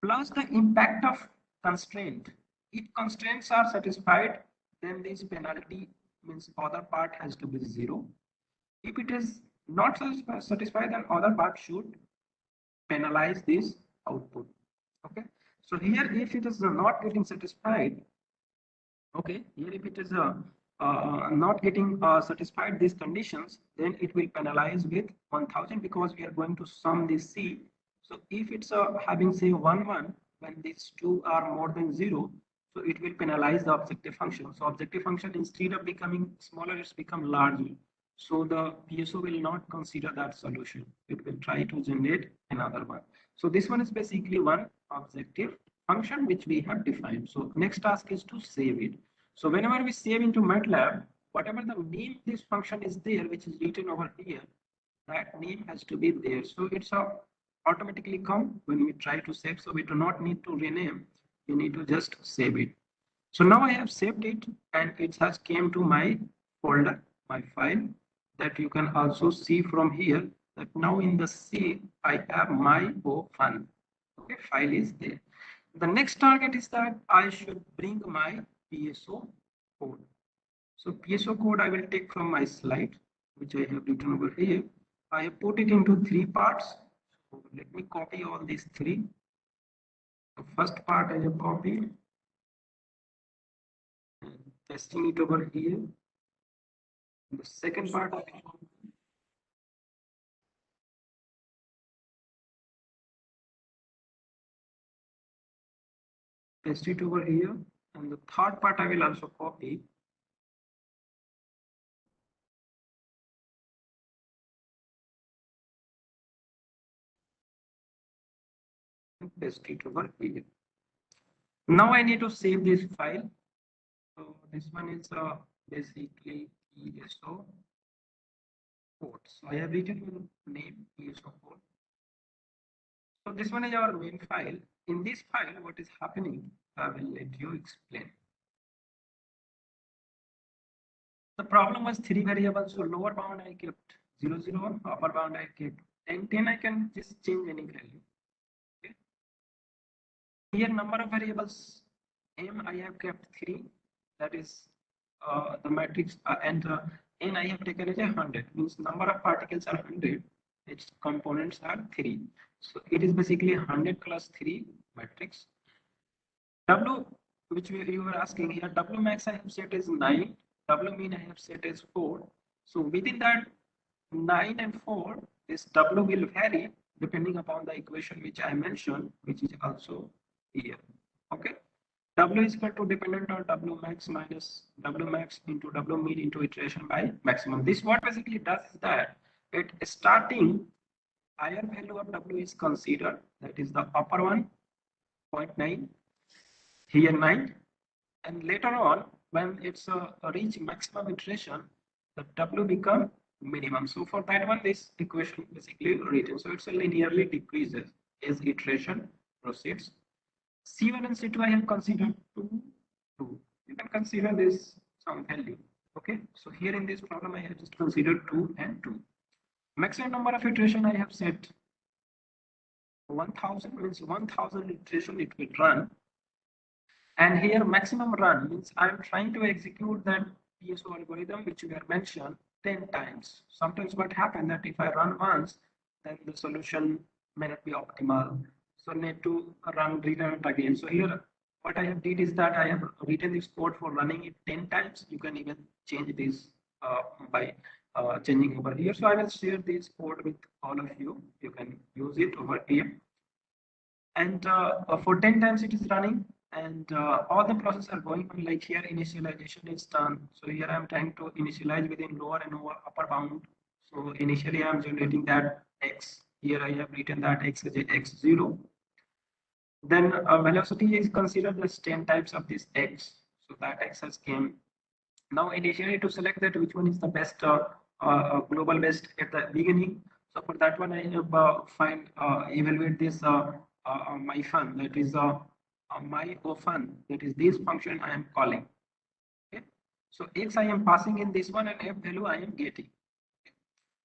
plus the impact of constraint. If constraints are satisfied, then this penalty means other part has to be 0. If it is not satisfied, then other part should penalize this output. Okay. So here if it is not getting satisfied, okay, here if it is not getting satisfied these conditions, then it will penalize with 1000 because we are going to sum this C. So if it's having say 1 1, when these two are more than 0, so it will penalize the objective function. So objective function, instead of becoming smaller, it's become larger. So the PSO will not consider that solution. It will try to generate another one. So this one is basically one objective function which we have defined. So next task is to save it. So whenever we save into MATLAB, whatever the name this function is there, which is written over here, that name has to be there. So it's automatically come when we try to save. So we do not need to rename. We need to just save it. So now I have saved it and it has came to my folder, my file, that you can also see from here that now in the C I have my fun. Okay, file is there. The next target is that I should bring my PSO code. So PSO code I will take from my slide, which I have written over here. I have put it into 3 parts. So let me copy all these 3. The first part I have copied, and testing it over here. The second part I will copy. Paste it over here, and the third part I will also copy. And paste it over here. Now I need to save this file. So this one is basically PSO code. So I have written the name PSO code. So this one is our main file. In this file, what is happening, I will let you explain. The problem was 3 variables. So lower bound I kept 0 0, upper bound I kept 10 10. I can just change any value. Okay. Here number of variables m I have kept 3. That is the matrix, and n I have taken as 100. Means number of particles are 100. Its components are 3. So it is basically 100 plus 3 matrix. W, which you were asking here, W max I have set as 9, W mean I have set as 4. So within that 9 and 4, this W will vary depending upon the equation which I mentioned, which is also here. Okay. W is equal to dependent on W max minus W max into W mean into iteration by maximum. This what basically does is that it starting higher value of W is considered, that is the upper one, 0.9, here 9, and later on when it's reach maximum iteration, the W become minimum. So for that one, this equation basically written. So it's a linearly decreases as iteration proceeds. C1 and C2 I have considered 2, 2. You can consider this some value. Okay, so here in this problem I have just considered 2 and 2. Maximum number of iteration I have set 1000, means 1000 iteration it will run. And here maximum run means I'm trying to execute that PSO algorithm which we have mentioned 10 times. Sometimes what happens that if I run once, then the solution may not be optimal. So need to rerun it again. So here what I have did is that I have written this code for running it 10 times. You can even change this by changing over here. So I will share this code with all of you. You can use it over here. And for 10 times it is running, and all the processes are going on. Like here initialization is done. So here I'm trying to initialize within lower and upper bound. So initially I'm generating that x. Here I have written that x is x0. Then velocity is considered as 10 types of this x. So that x has came. Now initially to select that which one is the best global best at the beginning. So for that one I have evaluate this my fun, that is my fun, that is this function I am calling. Okay, so x I am passing in this one and f value I am getting.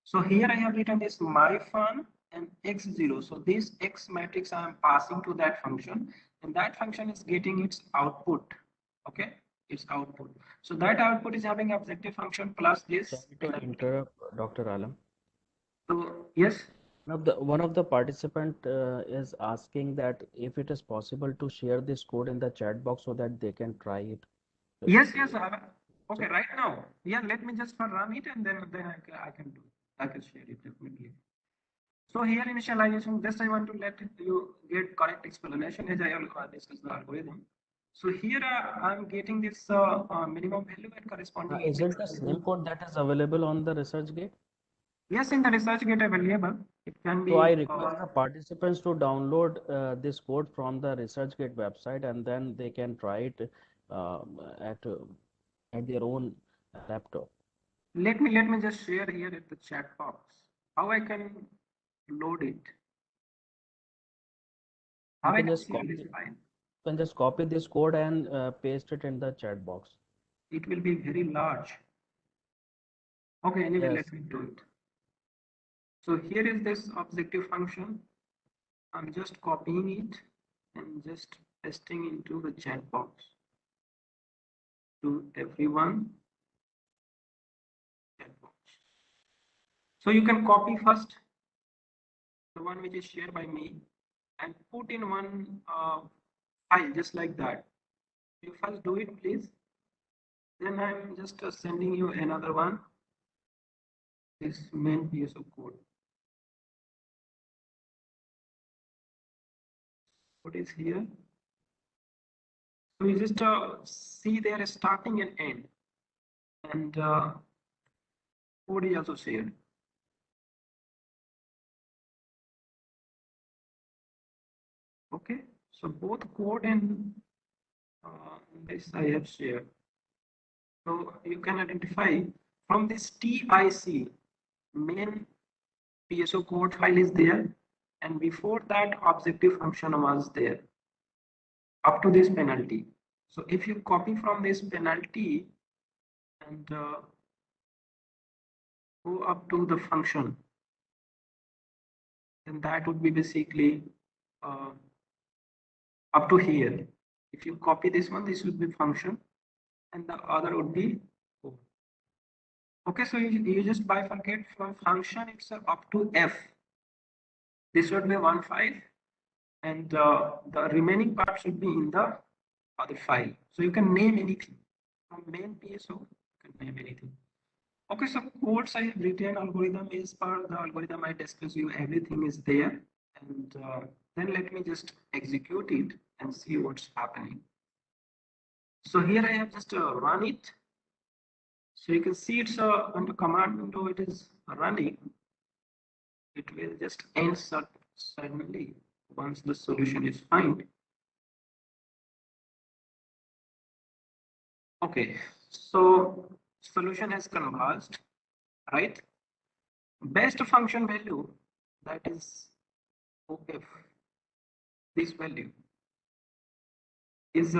So here I have written this my fun and x0. So this x matrix I am passing to that function, and that function is getting its output. Okay, its output. So that output is having objective function plus this. Sorry to interrupt, Dr. Alam. So yes. One of the participant is asking that if it is possible to share this code in the chat box so that they can try it. Yes. Okay, right now. Yeah, let me just run it and then I can do. I can share it definitely. So here initialization, just I want to let you get correct explanation as I have discussed the algorithm. So here I'm getting this minimum value and corresponding. Is it the same code that is available on the ResearchGate? Yes, in the ResearchGate available. It can be. So I request the participants to download this code from the ResearchGate website, and then they can try it at their own laptop. Let me just share here at the chat box how I can load it. How I can just see this file. You can just copy this code and paste it in the chat box. It will be very large. Okay, anyway, Yes. let me do it. So here is this objective function. I'm just copying it and just pasting into the chat box to everyone. Chat box. So you can copy first the one which is shared by me and put in one file just like that. You first do it, please. Then I'm just sending you another one. This main PSO code. What is here? So you just see there is starting and end, and code is also shared. Okay, so both code and this I have shared. So you can identify from this TIC main PSO code file is there, and before that objective function was there up to this penalty. So if you copy from this penalty and go up to the function, then that would be basically up to here. If you copy this one, this would be function, and the other would be code. Okay, so you just bifurcate from function itself up to f. This would be one file, and the remaining part should be in the other file. So you can name anything from main PSO. You can name anything. Okay, so codes I have written, algorithm is part of the algorithm I discussed you. Everything is there, and then let me just execute it and see what's happening. So here I have just run it. So you can see it's on the command window. It is running. It will just end suddenly once the solution is found. Okay, so solution has converged, right? best function value, that is OF, this value is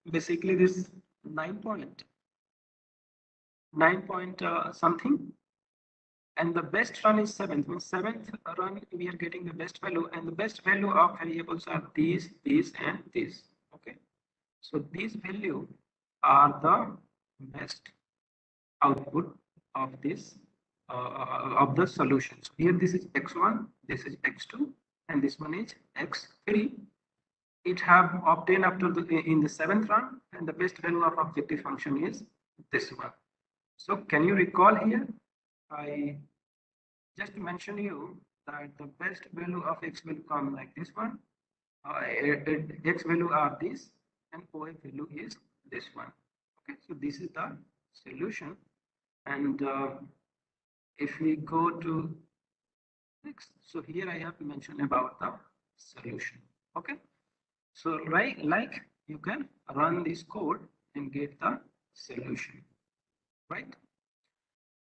basically this 9 point something, and the best run is 7th. Means 7th run we are getting the best value, and the best value of variables are these, and these. Okay, so these value are the best output of this of the solution. So here this is x1, this is x2, and this one is x3. It have obtained after in the 7th run, and the best value of objective function is this one. So can you recall here? I just mentioned you that the best value of x will come like this one. X value are this, and OF value is this one. Okay, so this is the solution. And if we go to next, so here I have mentioned about the solution. Okay, so like you can run this code and get the solution, right?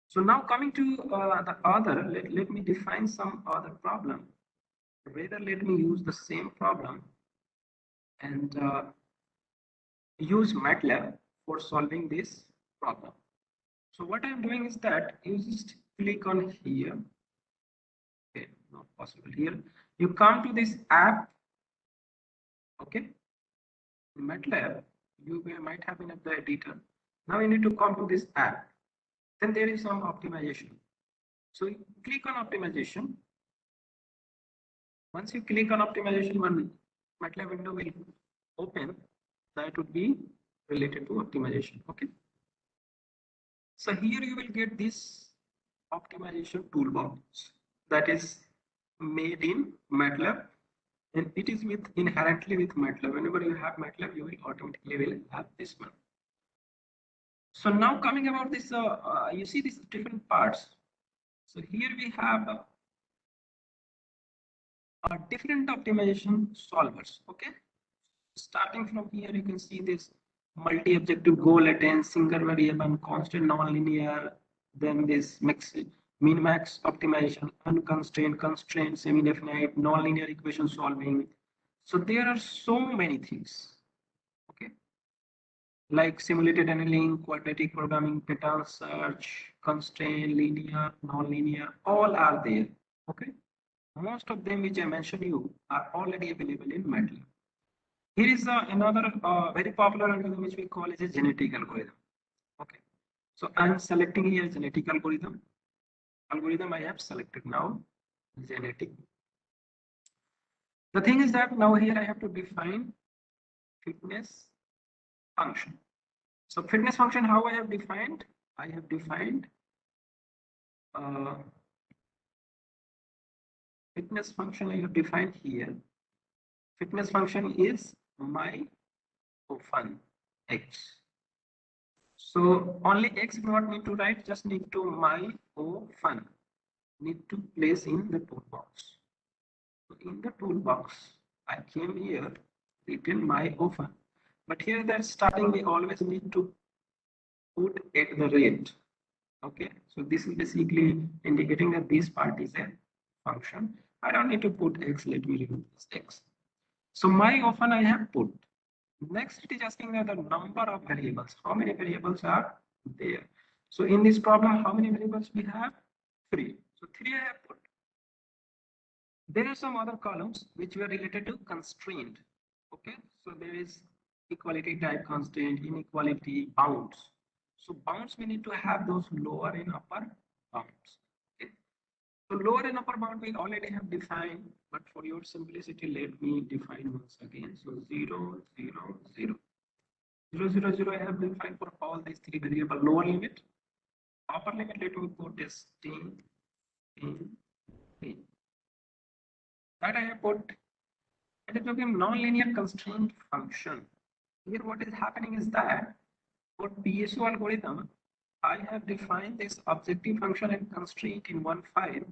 So now coming to the other, let me define some other problem. Rather, let me use the same problem and use MATLAB for solving this problem. So what I'm doing is that you just click on here. Okay, not possible here. You come to this app. Okay, in MATLAB, you might have in the editor. Now you need to come to this app. Then there is some optimization. So you click on optimization. Once you click on optimization, one MATLAB window will open that would be related to optimization. Okay. So here you will get this optimization toolbox that is made in MATLAB, and it is inherently with MATLAB. Whenever you have MATLAB, you will automatically have this one. So now coming about this, you see these different parts. So here we have different optimization solvers. Okay, starting from here, you can see this multi-objective goal attain, single variable, constant nonlinear, then this min-max optimization, unconstrained, constraint, semi-definite, nonlinear equation solving. So there are so many things. Okay, like simulated annealing, quadratic programming, pattern search, constraint, linear, nonlinear, all are there. Okay, most of them which I mentioned you are already available in MATLAB. Here is another very popular algorithm which we call as a genetic algorithm. Okay, so I'm selecting here genetic algorithm. I have selected now genetic. The thing is that now here I have to define fitness function. So fitness function, how I have defined? I have defined fitness function. I have defined here. Fitness function is my often x. So only x do not need to write, just need to my often need to place in the toolbox. So in the toolbox, I came here, written my often, but here that starting we always need to put at the rate. Okay, so this is basically indicating that this part is a function. I don't need to put x, let me remove this x. So my often I have put. Next, it is asking that the number of variables. How many variables are there? So in this problem, how many variables we have? 3. So 3 I have put. There are some other columns which were related to constraint. Okay, so there is equality type constraint, inequality, bounds. So bounds, we need to have those lower and upper bounds. Okay, so lower and upper bound we already have defined, but for your simplicity, let me define once again. So 0, 0, 0. 0, 0, 0 I have defined for all these 3 variable. Lower limit, upper limit, let me put as 10, 10, 10. That I have put. And it will be a non-linear constraint function. Here what is happening is that for PSO algorithm, I have defined this objective function and constraint in one file.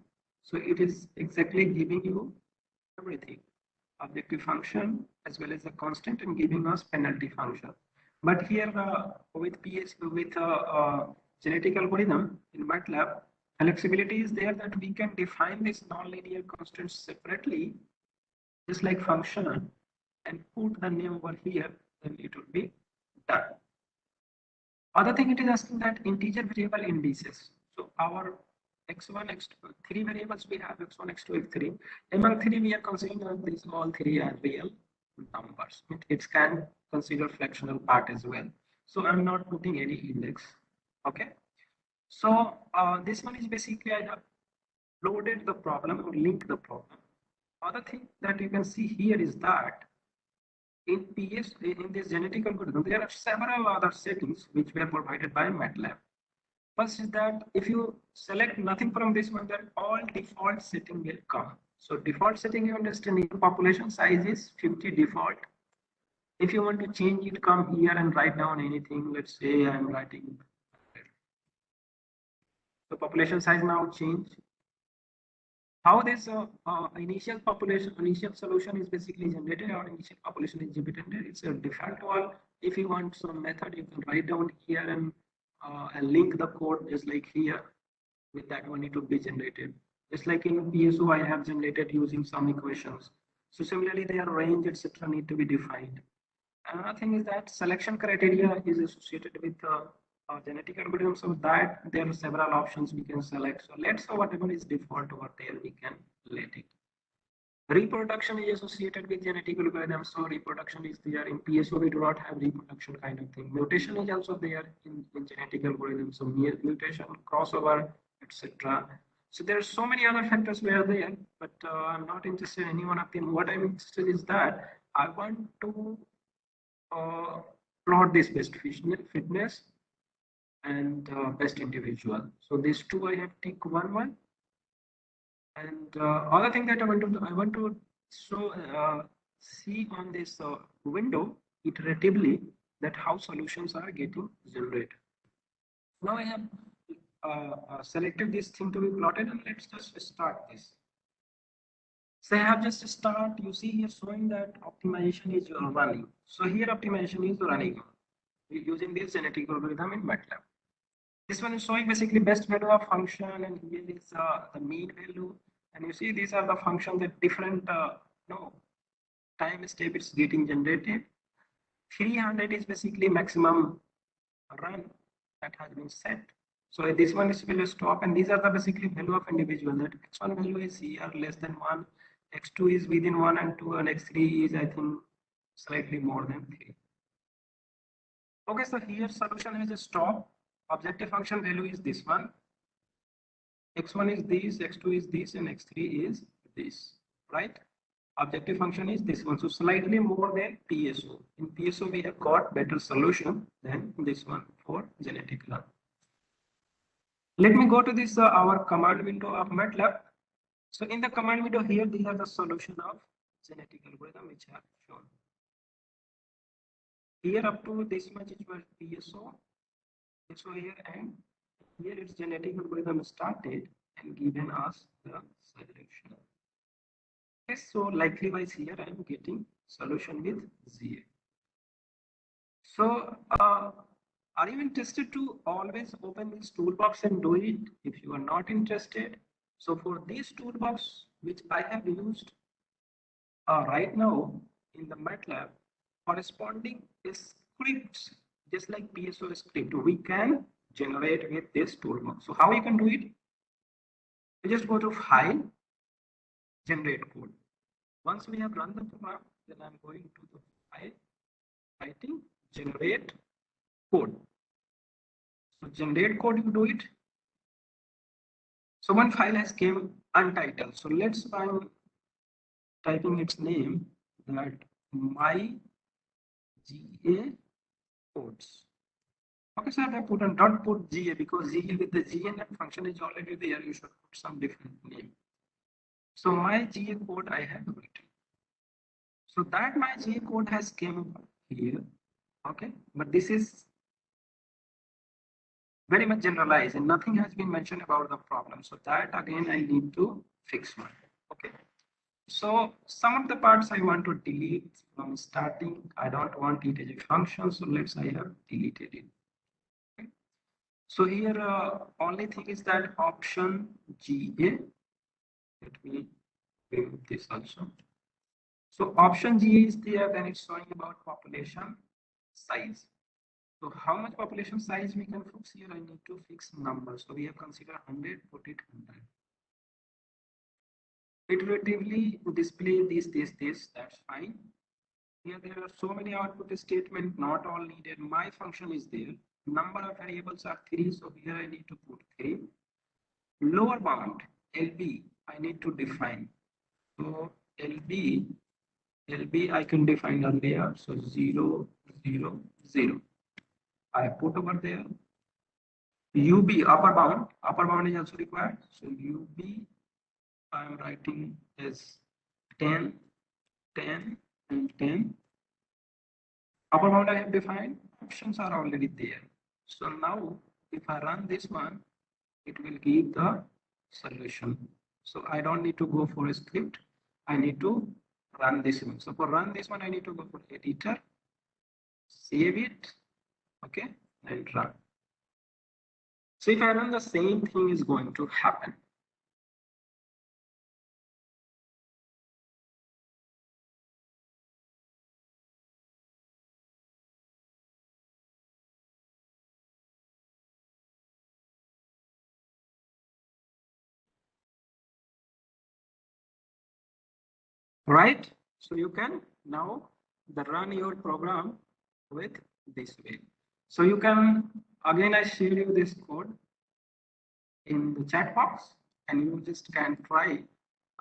So it is exactly giving you everything, objective function as well as a constant, and giving us penalty function. But here with PSO, with genetic algorithm in MATLAB, Flexibility is there that we can define this nonlinear constants separately, just like function, and put the name over here, then it will be done. Other thing it is asking that integer variable indices. So our x1, x2, three variables we have x1, x2, x3. Among three, we are considering these all three are real numbers. It can consider fractional part as well. So I'm not putting any index. Okay. So this one is basically I have loaded the problem or linked the problem. Other thing that you can see here is that in PS, in this genetic algorithm, there are several other settings which were provided by MATLAB. First is that if you select nothing from this one, then all default setting will come. So default setting, you understand, if population size is 50 default. If you want to change it, come here and write down anything. Let's say I'm writing. The population size now change. How this initial solution is basically generated, or initial population is generated. It's a default one. If you want some method, you can write down here and link the code just like here. With that one, it will be generated. Just like in PSO, I have generated using some equations. So similarly, their range, etc., need to be defined. Another thing is that selection criteria is associated with genetic algorithm, so that there are several options we can select. So let's say whatever is default over there, we can let it. Reproduction is associated with genetic algorithm, so reproduction is there. In PSO, we do not have reproduction kind of thing. Mutation is also there in genetic algorithm, so mutation, crossover, etc. So there are so many other factors where there, but I'm not interested in any one of them. What I'm interested is that I want to plot this best fitness and best individual. So these two I have tick one. And other thing that I want to show see on this window iteratively that how solutions are getting generated. Now I have selected this thing to be plotted, and let's just start this. So I have just start, you see here showing that optimization is running. So here optimization is running using this genetic algorithm in MATLAB. This one is showing basically best value of function, and here is the mean value. And you see these are the functions that different time step it's getting generated. 300 is basically maximum run that has been set. So this one is will stop, and these are the basically value of individual. That x1 value is here less than 1, x2 is within 1 and 2, and x3 is I think slightly more than 3. Okay, so here solution has a stop. Objective function value is this one. X1 is this, x2 is this, and x3 is this, right? Objective function is this one, so slightly more than PSO. In PSO, we have got better solution than this one for genetic learn. Let me go to this our command window of MATLAB. So in the command window here, these are the solution of genetic algorithm which I have shown. Here up to this much it was PSO. So here and here its genetic algorithm started and given us the solution. Okay, so likewise here I am getting solution with ZA. So are you interested to always open this toolbox and do it? If you are not interested, so for this toolbox which I have used right now in the MATLAB, corresponding scripts just like PSO script we can generate with this toolbox. So how you can do it? You just go to File, Generate Code. Once we have run the program, then I'm going to the File, writing Generate Code. So generate code, you do it. So one file has came untitled. So let's by typing its name that my GA codes. Okay, so I have put on not put GA because GA with the GNF function is already there. You should put some different name. So my GA code I have written. So that my GA code has came here. Okay, but this is very much generalized and nothing has been mentioned about the problem. So that again I need to fix one. Okay. So some of the parts I want to delete from starting. I don't want it as a function. So let's say I have deleted it. Okay. So here, only thing is that option GA. Let me remove this also. So option G is there, then it's showing about population size. So how much population size we can fix here? I need to fix numbers. So we have considered 100, put it 100. Iteratively display this, that's fine. Here there are so many output statements, not all needed. My function is there. Number of variables are 3, so here I need to put 3. Lower bound, LB, I need to define. So LB I can define earlier. So 0, 0, 0. I put over there. UB, upper bound is also required. So UB, I am writing as 10, 10, and 10. Upper bound I have defined, options are already there. So now if I run this one, it will give the solution. So I don't need to go for a script. I need to run this one. So for run this one, I need to go for editor, save it, okay, and run. So if I run, the same thing is going to happen. Right? So you can now run your program with this way. So you can, again, I share you this code in the chat box, and you just can try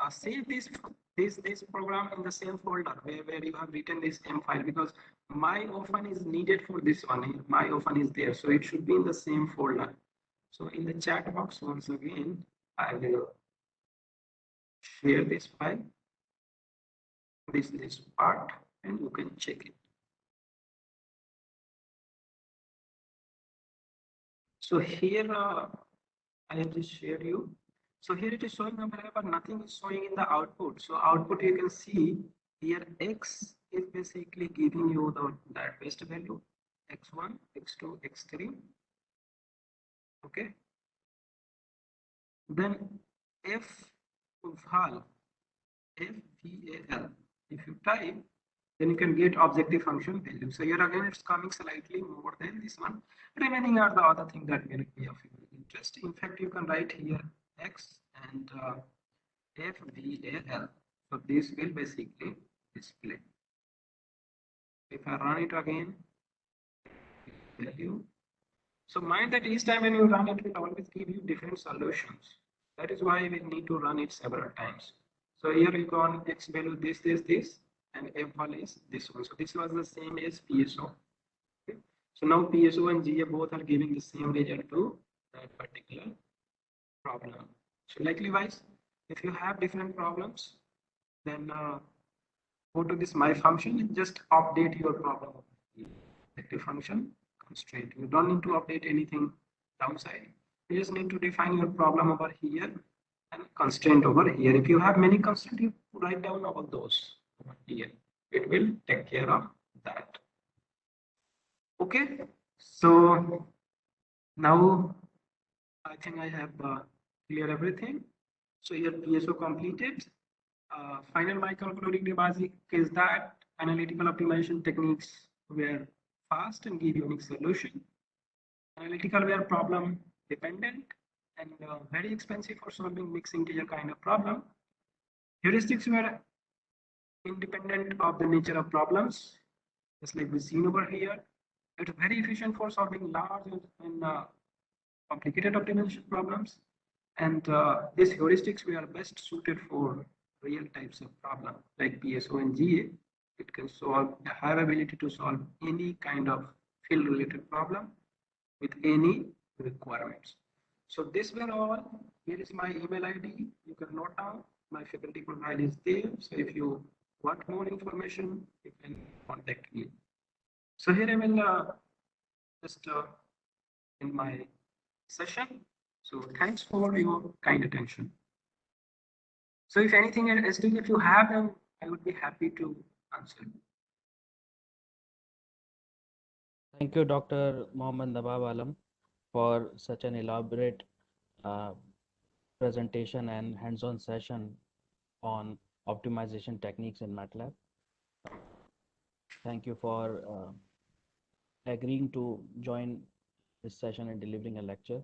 save this program in the same folder where you have written this M file, because my often is needed for this one. My often is there, so it should be in the same folder. So in the chat box, once again, I will share this file, this part, and you can check it. So here I have just shared you. So here it is showing number, but nothing is showing in the output. So output, you can see here X is basically giving you that best value, X1, X2, X3. Okay. Then FVAL, if you type, then you can get objective function value. So here again, it's coming slightly more than this one. Remaining are the other thing that will be of interest. In fact, you can write here X and FVAL. So this will basically display. If I run it again, value. So mind that each time when you run it, it will always give you different solutions. That is why we need to run it several times. So here you go on X value this, and F value is this one. So this was the same as PSO. Okay. So now PSO and GA both are giving the same result to that particular problem. So likewise, if you have different problems, then go to this my function and just update your problem. Objective function constraint. You don't need to update anything downside. You just need to define your problem over here and constraint over here. If you have many constraints, you write down all those over here. It will take care of that. Okay, so now I think I have clear everything. So here PSO completed. Final my concluding basic is that analytical optimization techniques were fast and give unique solution. Analytical were problem dependent and very expensive for solving mixed integer kind of problem. Heuristics were independent of the nature of problems, just like we seen over here. It's very efficient for solving large and complicated optimization problems. And these heuristics were best suited for real types of problem like PSO and GA. It can have ability to solve any kind of field related problem with any requirements. So this were all. Here is my email ID. You can note down. My faculty profile is there. So if you want more information, you can contact me. So here I will just in my session. So thanks for your kind attention. So if anything else, if you have them, I would be happy to answer. Thank you, Dr. Mohammad Nawab Alam, for such an elaborate uh, presentation and hands-on session on optimization techniques in MATLAB. Thank you for agreeing to join this session and delivering a lecture.